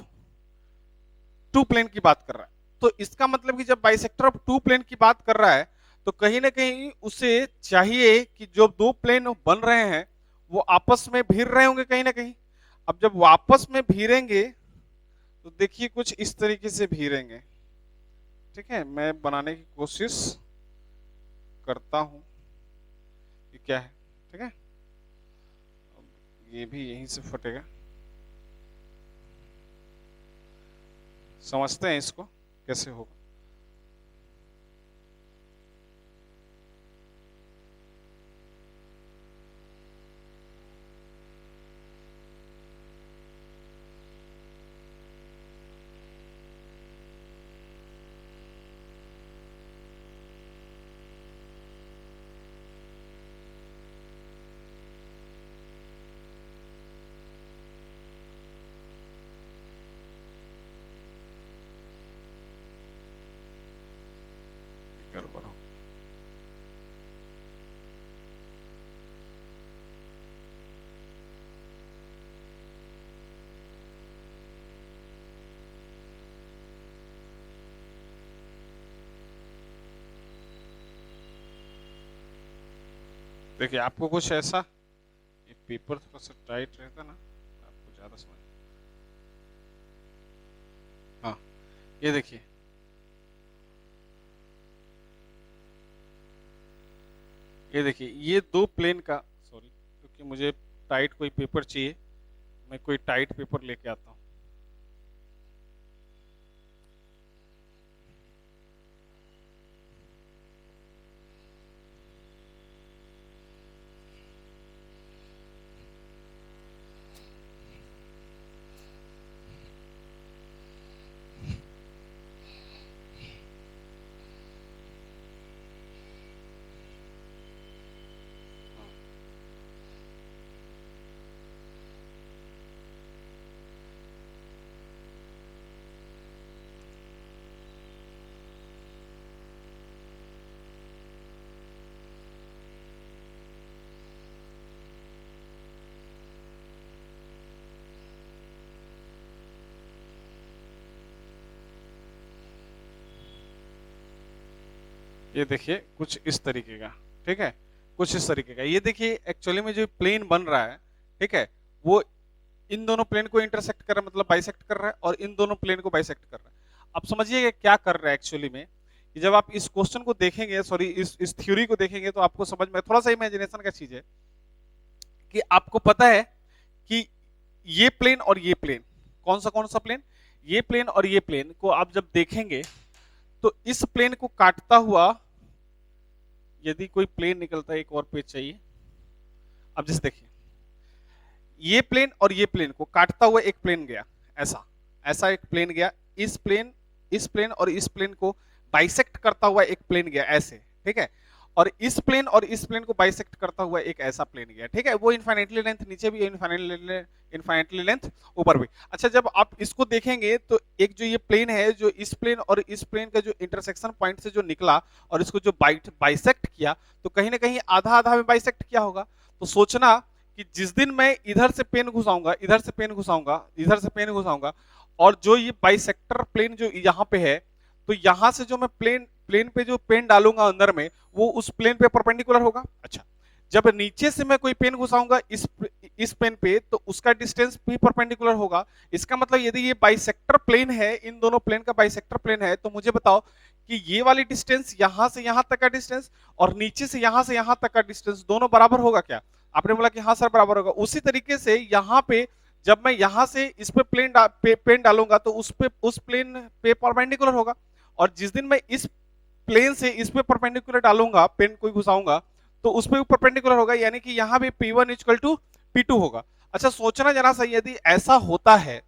टू प्लेन की बात कर रहा है। तो इसका मतलब कि जब बाइसेक्टर ऑफ टू प्लेन की बात कर रहा है तो कहीं ना कहीं उसे चाहिए कि जो दो प्लेन बन रहे हैं वो आपस में भिड़ रहे होंगे कहीं ना कहीं। अब जब वो आपस में भिड़ेंगे तो देखिए कुछ इस तरीके से भिड़ेंगे, ठीक है। मैं बनाने की कोशिश करता हूं कि क्या है, ठीक है। ये भी यहीं से फटेगा, समझते हैं इसको कैसे होगा। गड़बड़ हो। देखिए आपको कुछ ऐसा, ये पेपर थोड़ा सा टाइट रहता ना आपको ज्यादा समझ। हाँ, ये देखिए, ये देखिए ये दो प्लेन का, सॉरी क्योंकि मुझे टाइट कोई पेपर चाहिए, मैं कोई टाइट पेपर लेके आता हूँ। ये देखिए कुछ इस तरीके का, ठीक है, कुछ इस तरीके का। ये देखिए एक्चुअली में जो प्लेन बन रहा है, ठीक है, वो इन दोनों प्लेन को इंटरसेक्ट कर रहा है, मतलब बाइसेक्ट कर रहा है, और इन दोनों प्लेन को बाइसेक्ट कर रहा है। अब समझिए क्या कर रहा है एक्चुअली में, कि जब आप इस क्वेश्चन को देखेंगे, सॉरी इस थ्योरी को देखेंगे तो आपको समझ में, थोड़ा सा इमेजिनेशन का चीज है कि आपको पता है कि ये प्लेन और ये प्लेन, कौन सा प्लेन, ये प्लेन और ये प्लेन को आप जब देखेंगे तो इस प्लेन को काटता हुआ यदि कोई प्लेन निकलता है, एक और पेज चाहिए। अब जैसे देखिए ये प्लेन और ये प्लेन को काटता हुआ एक प्लेन गया, ऐसा ऐसा एक प्लेन गया, इस प्लेन और इस प्लेन को बाइसेक्ट करता हुआ एक प्लेन गया ऐसे, ठीक है, और इस प्लेन और इस प्लेन को बाइसेक्ट करता हुआ एक ऐसा प्लेन गया, ठीक है, वो इनफाइनाइटली लेंथ नीचे भी, इनफाइनाइटली लेंथ ऊपर भी। अच्छा, जब आप इसको देखेंगे तो एक जो ये प्लेन है, जो इस प्लेन और इस प्लेन का जो इंटरसेक्शन पॉइंट से जो निकला और इसको जो बाइसेक्ट किया, तो कहीं ना कहीं आधा आधा में बाइसेक्ट किया होगा। तो सोचना कि जिस दिन मैं इधर से पेन घुसाऊंगा, इधर से पेन घुसाऊंगा, इधर से पेन घुसाऊंगा, और जो ये बाइसेक्टर प्लेन जो यहाँ पे है, तो यहां से जो मैं प्लेन पे जो पेन डालूंगा अंदर में, वो उस प्लेन पे परपेंडिकुलर होगा। अच्छा, जब नीचे से मैं कोई पेन घुसाऊंगा इस पेन पे, तो उसका डिस्टेंस भी परपेंडिकुलर होगा। इसका मतलब यदि ये बाइसेक्टर प्लेन है, इन दोनों प्लेन का बाइसेक्टर प्लेन है, तो मुझे बताओ कि ये वाली डिस्टेंस यहां से यहां तक का डिस्टेंस और नीचे से यहां तक का डिस्टेंस दोनों बराबर होगा क्या? आपने बोला कि हाँ सर बराबर होगा। उसी तरीके से यहाँ पे जब मैं यहां से इस पे पेन डालूंगा, तो उस प्लेन पे परपेंडिकुलर होगा, और जिस दिन मैं इस प्लेन से इस पे परपेंडिकुलर डालूंगा, पेन कोई घुसाऊंगा, तो उस पे भी परपेंडिकुलर होगा, यानी कि यहां भी P1 इक्वल टू P2 होगा। अच्छा, सोचना जरा सा, यदि ऐसा होता है,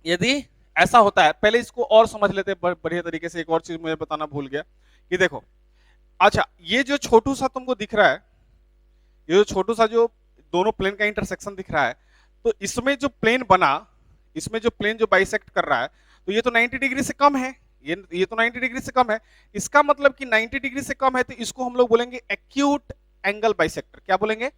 यदि ऐसा होता है, पहले इसको और समझ लेते बढ़िया तरीके से। एक और चीज मुझे बताना भूल गया कि देखो, अच्छा ये जो छोटू सा तुमको दिख रहा है, ये जो छोटू सा जो दोनों प्लेन का इंटरसेक्शन दिख रहा है, तो इसमें जो प्लेन बना, इसमें जो प्लेन जो बाइसेक्ट कर रहा है, तो ये तो 90 डिग्री से कम है, ये तो 90 डिग्री से कम है। इसका मतलब कि 90 डिग्री से कम है, तो इसको हम लोग बोलेंगे एक्यूट एंगल बाइसेक्टर। क्या बोलेंगे?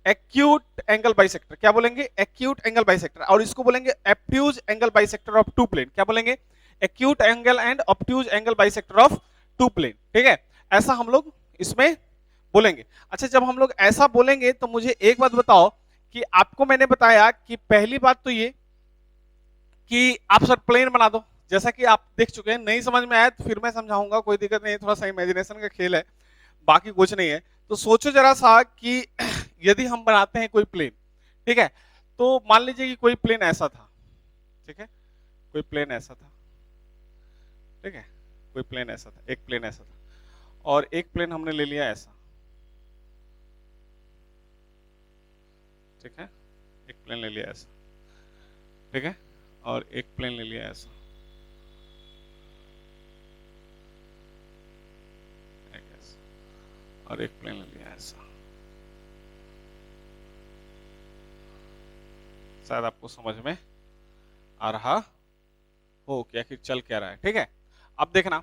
Acute angle bisector. क्या बोलेंगे? Acute angle bisector. और इसको बोलेंगे obtuse angle bisector of two plane. क्या बोलेंगे? Acute angle and obtuse angle bisector of two plane, ठीक है, ऐसा हम लोग इसमें बोलेंगे। अच्छा, जब हम लोग ऐसा बोलेंगे तो मुझे एक बात बताओ कि आपको मैंने बताया कि पहली बात तो ये कि आप सर प्लेन बना दो, जैसा कि आप देख चुके हैं। नहीं समझ में आया तो फिर मैं समझाऊंगा, कोई दिक्कत नहीं, थोड़ा सा इमेजिनेशन का खेल है, बाकी कुछ नहीं है। तो सोचो जरा सा कि यदि हम बनाते हैं कोई प्लेन, ठीक है, तो मान लीजिए कि कोई प्लेन ऐसा था, ठीक है, कोई प्लेन ऐसा था, ठीक है, कोई प्लेन ऐसा था, एक प्लेन ऐसा था, और एक प्लेन हमने ले लिया ऐसा, ठीक है, एक प्लेन ले लिया ऐसा, ठीक है, और एक प्लेन ले लिया ऐसा, और एक प्लेन ले लिया ऐसा। शायद आपको समझ में आ रहा हो कि आखिर चल क्या रहा है, ठीक है। अब देखना,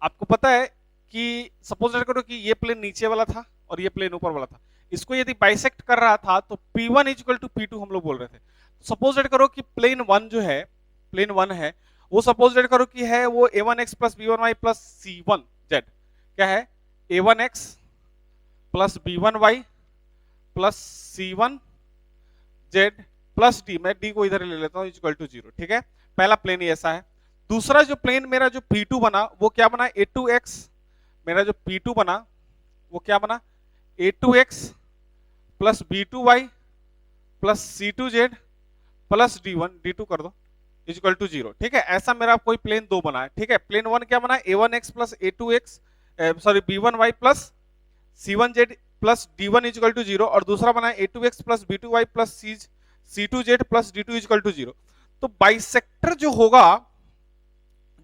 आपको पता है कि सपोज करो कि ये प्लेन नीचे वाला था और ये प्लेन ऊपर वाला था, इसको यदि बाइसेक्ट कर रहा था तो P1 इक्वल टू P2 हम लोग बोल रहे थे। सपोज करो कि प्लेन वन जो है, प्लेन वन है, वो सपोज करो कि है वो A1x plus B1y plus C1z, क्या है? A1x plus B1y plus C1z plus D, मैं D को इधर ले लेता हूं, इक्वल टू 0, ठीक है। पहला प्लेन ही ऐसा है। दूसरा जो प्लेन मेरा जो P2 बना वो क्या बना? A2x, मेरा जो P2 बना वो क्या बना? A2x plus B2y plus C2z plus D1, D2 कर दो, इक्वल टू 0, ठीक है। ऐसा मेरा कोई प्लेन दो बना है, ठीक है। प्लेन वन क्या बना? A1x plus A2x sorry B1y plus C1z plus D1 equal to 0, और दूसरा बना A2x plus B2y plus C2z plus D2 equal to 0। तो बाइसेक्टर जो होगा,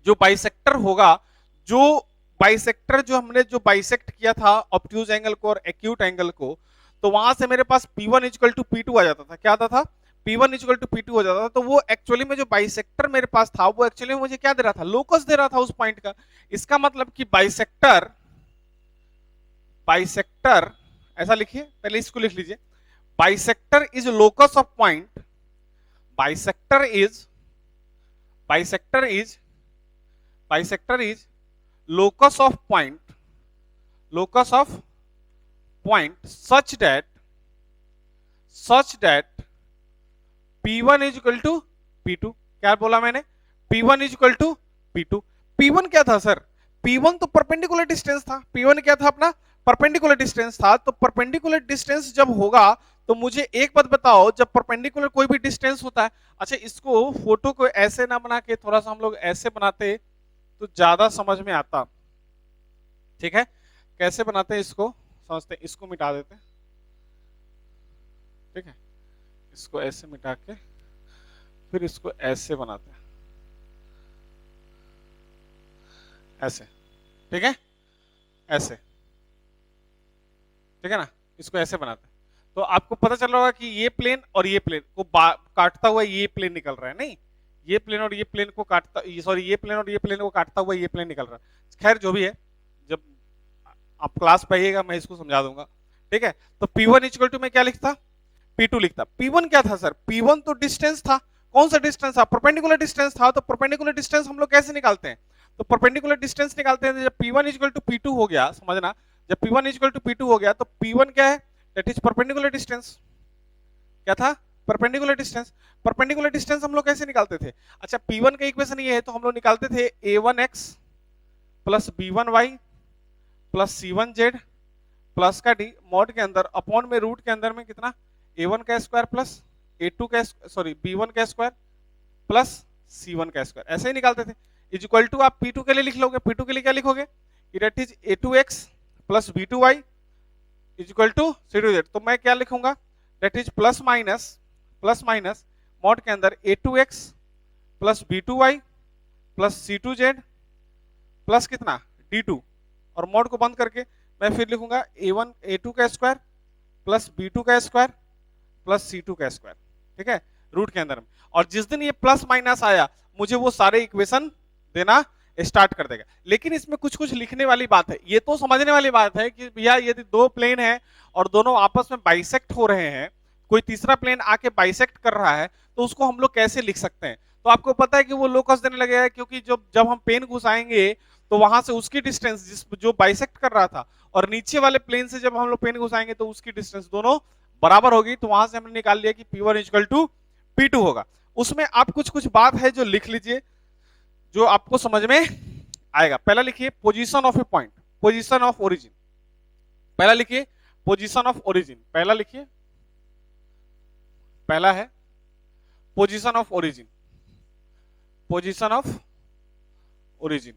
जो बाइसेक्टर होगा, जो बाइसेक्टर जो हमने जो बाइसेक्ट किया था ऑब्ट्यूज एंगल को और एक्यूट एंगल को, तो वहां से मेरे पास P1 इक्वल टू P2 आ जाता था। क्या आता था? P1 इक्वल टू P2 हो जाता था। तो वो एक्चुअली में जो बाइसेक्टर मेरे पास था, वो एक्चुअली में मुझे क्या दे रहा था? लोकस दे रहा था उस पॉइंट का। इसका मतलब कि बाइसेक्टर, बाइसेक्टर ऐसा लिखिए, पहले इसको लिख लीजिए, bisector is locus of point, bisector is, bisector is, bisector is locus of point, locus of point such that P1 is equal to P2। क्या बोला मैंने? P1 is equal to P2। P1 क्या था सर? P1 तो perpendicular distance था। P1 क्या था अपना? परपेंडिकुलर डिस्टेंस था। तो परपेंडिकुलर डिस्टेंस जब होगा, तो मुझे एक बात बताओ, जब परपेंडिकुलर कोई भी डिस्टेंस होता है, अच्छा इसको फोटो को ऐसे ना बना के थोड़ा सा हम लोग ऐसे बनाते तो ज्यादा समझ में आता, ठीक है। कैसे बनाते हैं इसको समझते हैं, इसको मिटा देते हैं, ठीक है, इसको ऐसे मिटा के फिर इसको ऐसे बनाते हैं, ऐसे, ठीक है, ऐसे, ठीक है ना, इसको ऐसे बनाते हैं। तो आपको पता चल रहा होगा कि ये प्लेन और ये प्लेन को काटता हुआ ये प्लेन निकल रहा है, नहीं, ये प्लेन और ये प्लेन को काटता, सॉरी, ये प्लेन और ये प्लेन को काटता हुआ ये प्लेन निकल रहा है। खैर जो भी है, जब आप क्लास पे आइएगा मैं इसको समझा दूंगा, ठीक है। तो P1 इक्वल टू में क्या लिखता, P2 लिखता। P1 क्या था सर, P1 तो डिस्टेंस था। कौन सा डिस्टेंस था, परपेंडिकुलर डिस्टेंस था। तो परपेंडिकुलर डिस्टेंस हम लोग कैसे निकालते हैं, तो परपेंडिकुलर डिस्टेंस निकालते हैं जब P1 इक्वल टू P2 हो गया, समझना, जब P1 इक्वल टू P2 हो गया तो P1 क्या है, दैट इज परपेंडिकुलर डिस्टेंस। क्या था, परपेंडिकुलर डिस्टेंस। परपेंडिकुलर डिस्टेंस हम लोग कैसे निकालते थे, अच्छा P1 का इक्वेशन ये है तो हम लोग निकालते थे A1x plus B1y plus C1z plus का डी मॉड के अंदर अपॉन में रूट के अंदर में कितना, A1 का स्क्वायर प्लस A2 का, सॉरी, B1 का स्क्वायर प्लस C1 का स्क्वायर, ऐसे ही निकालते थे। इज इक्वल टू आप P2 के लिए लिख लोगे, P2 के लिए क्या लिखोगे, that is A2x plus B2y is equal to C2z। तो मैं क्या लिखूंगा, that is plus minus mod के अंदर A2x plus B2y plus C2z plus कितना D2, और मॉड को बंद करके मैं फिर लिखूंगा A2 का स्क्वायर प्लस B2 का स्क्वायर प्लस C2 का स्क्वायर, ठीक है, रूट के अंदर में। और जिस दिन ये प्लस माइनस आया मुझे वो सारे इक्वेशन देना स्टार्ट कर देगा। लेकिन इसमें कुछ कुछ लिखने वाली बात है, ये तो समझने वाली बात है कि भैया यदि दो प्लेन है और दोनों आपस में बाइसेक्ट हो रहे हैं, कोई तीसरा प्लेन आके बाइसेक्ट कर रहा है, तो उसको हम लोग कैसे लिख सकते हैं। तो आपको पता है कि वो लोकस देने लगेगा, क्योंकि जब हम पेन घुसाएंगे तो वहां से उसकी डिस्टेंस जो बाइसेक्ट कर रहा था और नीचे वाले प्लेन से जब हम लोग पेन घुसाएंगे तो उसकी डिस्टेंस दोनों बराबर होगी। तो वहां से हमने निकाल लिया कि P1 इक्वल टू P2 होगा। उसमें आप कुछ कुछ बात है जो लिख लीजिए, जो आपको समझ में आएगा। पहला लिखिए position of a point, position of origin. पहला लिखिए पोजीशन ऑफ ओरिजिन, पहला लिखिए, पहला है position of origin, position of origin,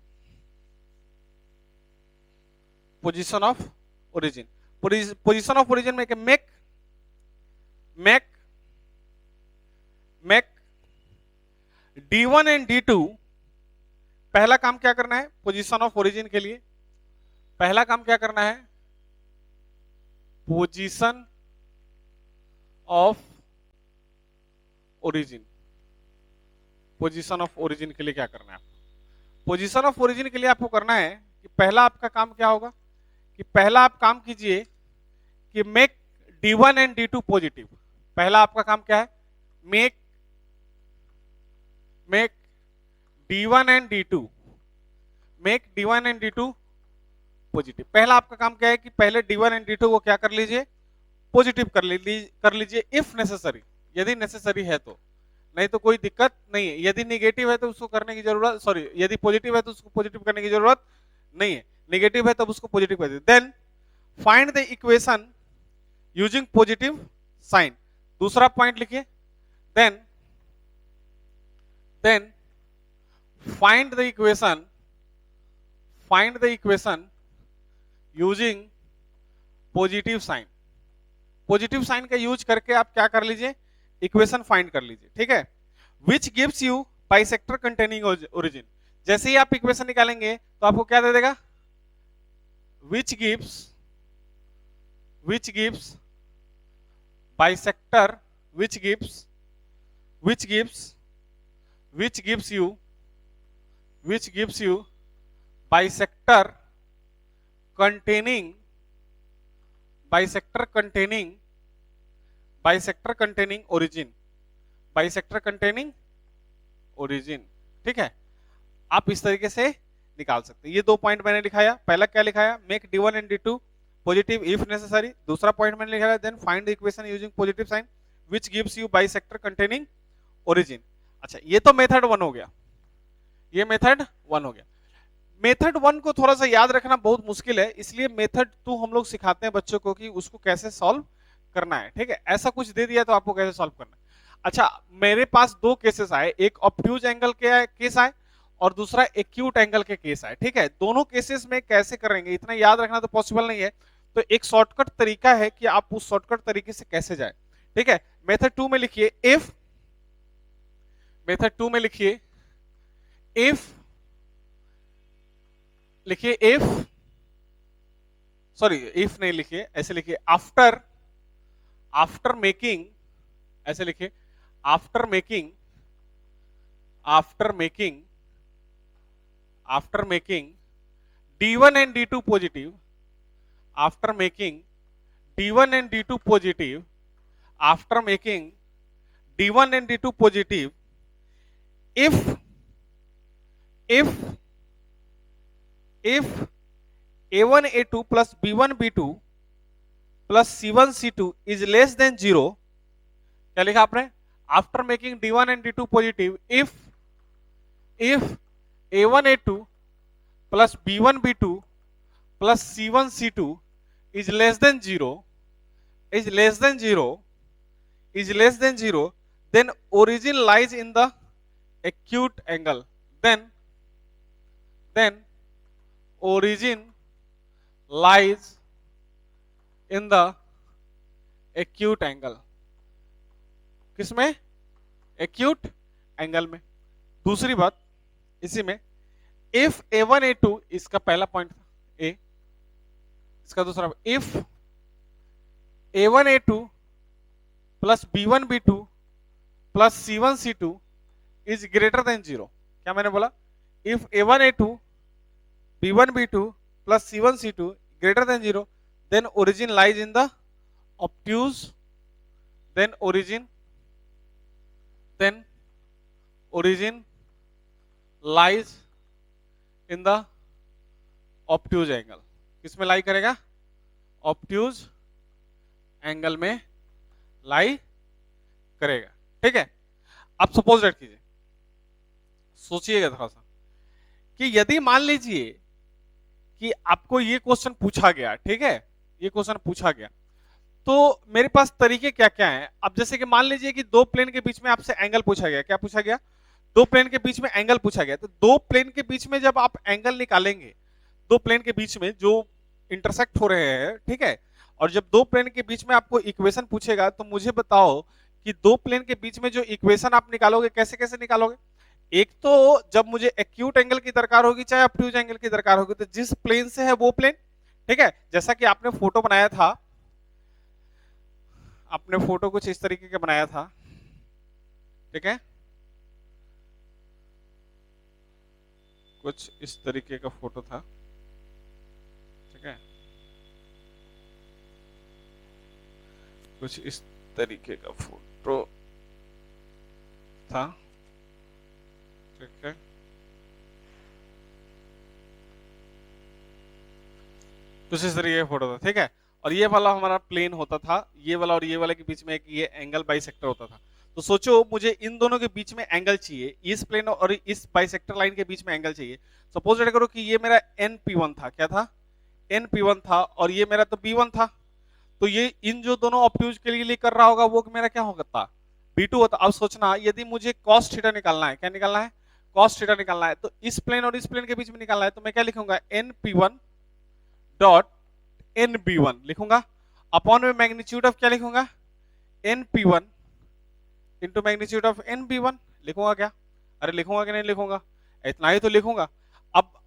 position of origin. Position of origin में मेक D1 एंड D2, पहला काम क्या करना है पोजीशन ऑफ ओरिजिन के लिए, पहला काम क्या करना है, position of origin, position of origin के लिए क्या करना है आपको, पोजीशन ऑफ ओरिजिन के लिए आपको करना है कि पहला आपका काम क्या होगा, कि पहला आप काम कीजिए कि make D1 and D2 positive. पहला आपका काम क्या है, make D1 and D2, make D1 and D2 positive. पहला आपका काम क्या है कि पहले D1 एंड D2 को क्या कर लीजिए, पॉजिटिव कर लीजिए इफ नेसेसरी, यदि नेसेसरी है तो, नहीं तो कोई दिक्कत नहीं है। यदि निगेटिव है तो उसको करने की जरूरत, सॉरी, यदि पॉजिटिव है तो उसको पॉजिटिव करने की जरूरत नहीं है, निगेटिव है तब उसको पॉजिटिव कर दीजिए। Then find the equation using positive sign, दूसरा पॉइंट लिखिए। Then find the equation using positive sign, positive sign का यूज करके आप क्या कर लीजिए, इक्वेशन फाइंड कर लीजिए, ठीक है। Which gives you bisector containing origin, जैसे ही आप इक्वेशन निकालेंगे तो आपको क्या दे देगा, which gives bisector, which gives you bisector containing origin, ठीक है। आप इस तरीके से निकाल सकते हैं। ये दो पॉइंट मैंने लिखाया, पहला क्या लिखाया, make D1 and D2 positive if necessary, दूसरा पॉइंट मैंने लिखाया then find the equation using positive sign which gives you bisector containing origin. अच्छा, ये तो मेथड 1 हो गया, ये मेथड 1 हो गया। मेथड 1 को थोड़ा सा याद रखना बहुत मुश्किल है, इसलिए मेथड 2 हम लोग सिखाते हैं बच्चों को कि उसको कैसे सॉल्व करना है, ठीक है। ऐसा कुछ दे दिया तो आपको कैसे सॉल्व करना है। अच्छा, मेरे पास दो केसेस आए, एक ऑब्ट्यूज एंगल के केस आए और दूसरा एक्यूट एंगल के केस आए, ठीक है। दोनों केसेस में कैसे करेंगे इतना याद रखना तो पॉसिबल नहीं है, तो एक शॉर्टकट तरीका है कि आप उस शॉर्टकट तरीके से कैसे जाए, ठीक है। मेथड 2 में लिखिए इफ, मेथड 2 में लिखिए इफ, लिखिए इफ, सॉरी इफ नहीं लिखिए, ऐसे लिखिए आफ्टर, आफ्टर मेकिंग, ऐसे लिखिए after making, after making, after making D1 and D2 positive, after making D1 and D2 positive, after making D1 and D2 positive, if if if A1 A2 plus B1 B2 plus C1 C2 is less than 0, क्या लिखा आपने? After making D1 and D2 positive, if A1 A2 plus B1 B2 plus C1 C2 is less than 0, is less than 0, is less than 0, then origin lies in the acute angle, then origin lies in the acute angle, किसमें? acute angle में। दूसरी बात इसी में, if A1 A2, इसका पहला point था A, इसका दूसरा if A1 A2 plus B1 B2 plus C1 C2 is greater than 0, क्या मैंने बोला? if A1 A2 B1 B2 plus C1 C2 greater than 0, then origin lies in the obtuse, then origin lies in the obtuse angle, किसमें लाई करेगा? obtuse angle में लाई करेगा, ठीक है। अब सपोज दैट कीजिए, सोचिएगा थोड़ा सा, कि यदि मान लीजिए कि आपको ये क्वेश्चन पूछा गया, ठीक है, ये क्वेश्चन पूछा गया, तो मेरे पास तरीके क्या क्या हैं। अब जैसे कि मान लीजिए कि दो प्लेन के बीच में आपसे एंगल पूछा गया, क्या पूछा गया? दो प्लेन के बीच में एंगल पूछा गया। तो दो प्लेन के बीच में जब आप एंगल निकालेंगे, दो प्लेन के बीच में जो इंटरसेक्ट हो रहे हैं, ठीक है, और जब दो प्लेन के बीच में आपको इक्वेशन पूछेगा, तो मुझे बताओ कि दो प्लेन के बीच में जो इक्वेशन आप निकालोगे, कैसे कैसे निकालोगे? एक तो जब मुझे एक्यूट एंगल की दरकार होगी, चाहे ऑब्ट्यूज एंगल की दरकार होगी, तो जिस प्लेन से है वो प्लेन, ठीक है, जैसा कि आपने फोटो बनाया था, आपने फोटो कुछ इस तरीके का बनाया था, ठीक है, कुछ इस तरीके का फोटो था, ठीक है, कुछ इस तरीके का फोटो था, ठीक है, कुछ इस तरीके का फोटो था, ठीक है, और ये वाला हमारा प्लेन होता था, ये वाला और ये वाले के बीच में एक ये एंगल बाइसेक्टर होता था। तो सोचो मुझे इन दोनों के बीच में एंगल चाहिए, इस प्लेन और इस बाइसेक्टर लाइन के बीच में एंगल चाहिए। सपोज करो कि ये मेरा NP1 था, क्या था? NP1 था, और ये मेरा तो B1 था। तो ये इन जो दोनों ऑब्ट्यूज के लिए कर रहा होगा वो मेरा क्या होगा? B2 होता। अब सोचना, यदि मुझे cos थीटा निकालना है, क्या निकालना है? cos थीटा निकालना है, तो इस प्लेन और इस प्लेन के बीच में निकालना है, तो मैं क्या लिखूंगा? NP1 डॉट NB1 लिखूंगा, अपॉन में मैग्नीट्यूड ऑफ क्या लिखूंगा? NP1 into magnitude of NB1 लिखूंगा क्या? अरे लिखूंगा कि नहीं लिखूंगा? इतना ही तो लिखूंगा।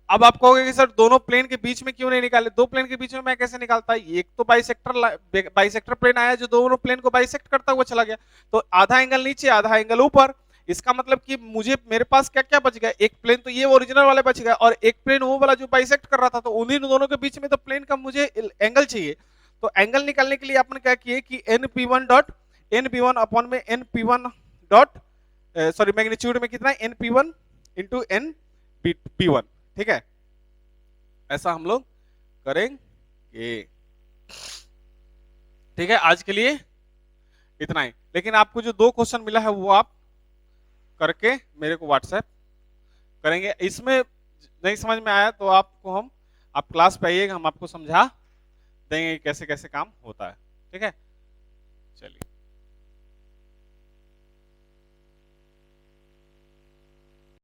अब आप कहोगे कि सर दोनों प्लेन के बीच में क्यों नहीं निकाले? दो प्लेन के बीच में मैं कैसे निकालता? एक तो बाइसेक्टर प्लेन आया जो दोनों प्लेन को बाइसेक्ट करता हुआ चला गया, तो आधा एंगल नीचे आधा एंगल ऊपर। इसका मतलब कि मुझे मेरे पास क्या क्या बच गया? एक प्लेन तो ये ओरिजिनल वाला बच गया, और एक प्लेन वो वाला जो बाइसेक्ट कर रहा था, तो उन्हीं दोनों के बीच में तो प्लेन का मुझे एंगल चाहिए। तो एंगल निकालने के लिए आपने क्या किए कि NP1 डॉट NB1 अपॉन में NP1 डॉट सॉरी मैग्नीट्यूड में कितना है? NP1 इंटू NB1, ठीक है, ऐसा हम लोग करेंगे। ठीक है, आज के लिए इतना ही। लेकिन आपको जो दो क्वेश्चन मिला है वो आप करके मेरे को व्हाट्सएप करेंगे। इसमें नहीं समझ में आया तो आप क्लास पे आइएगा, हम आपको समझा देंगे कैसे कैसे काम होता है। ठीक है, चलिए।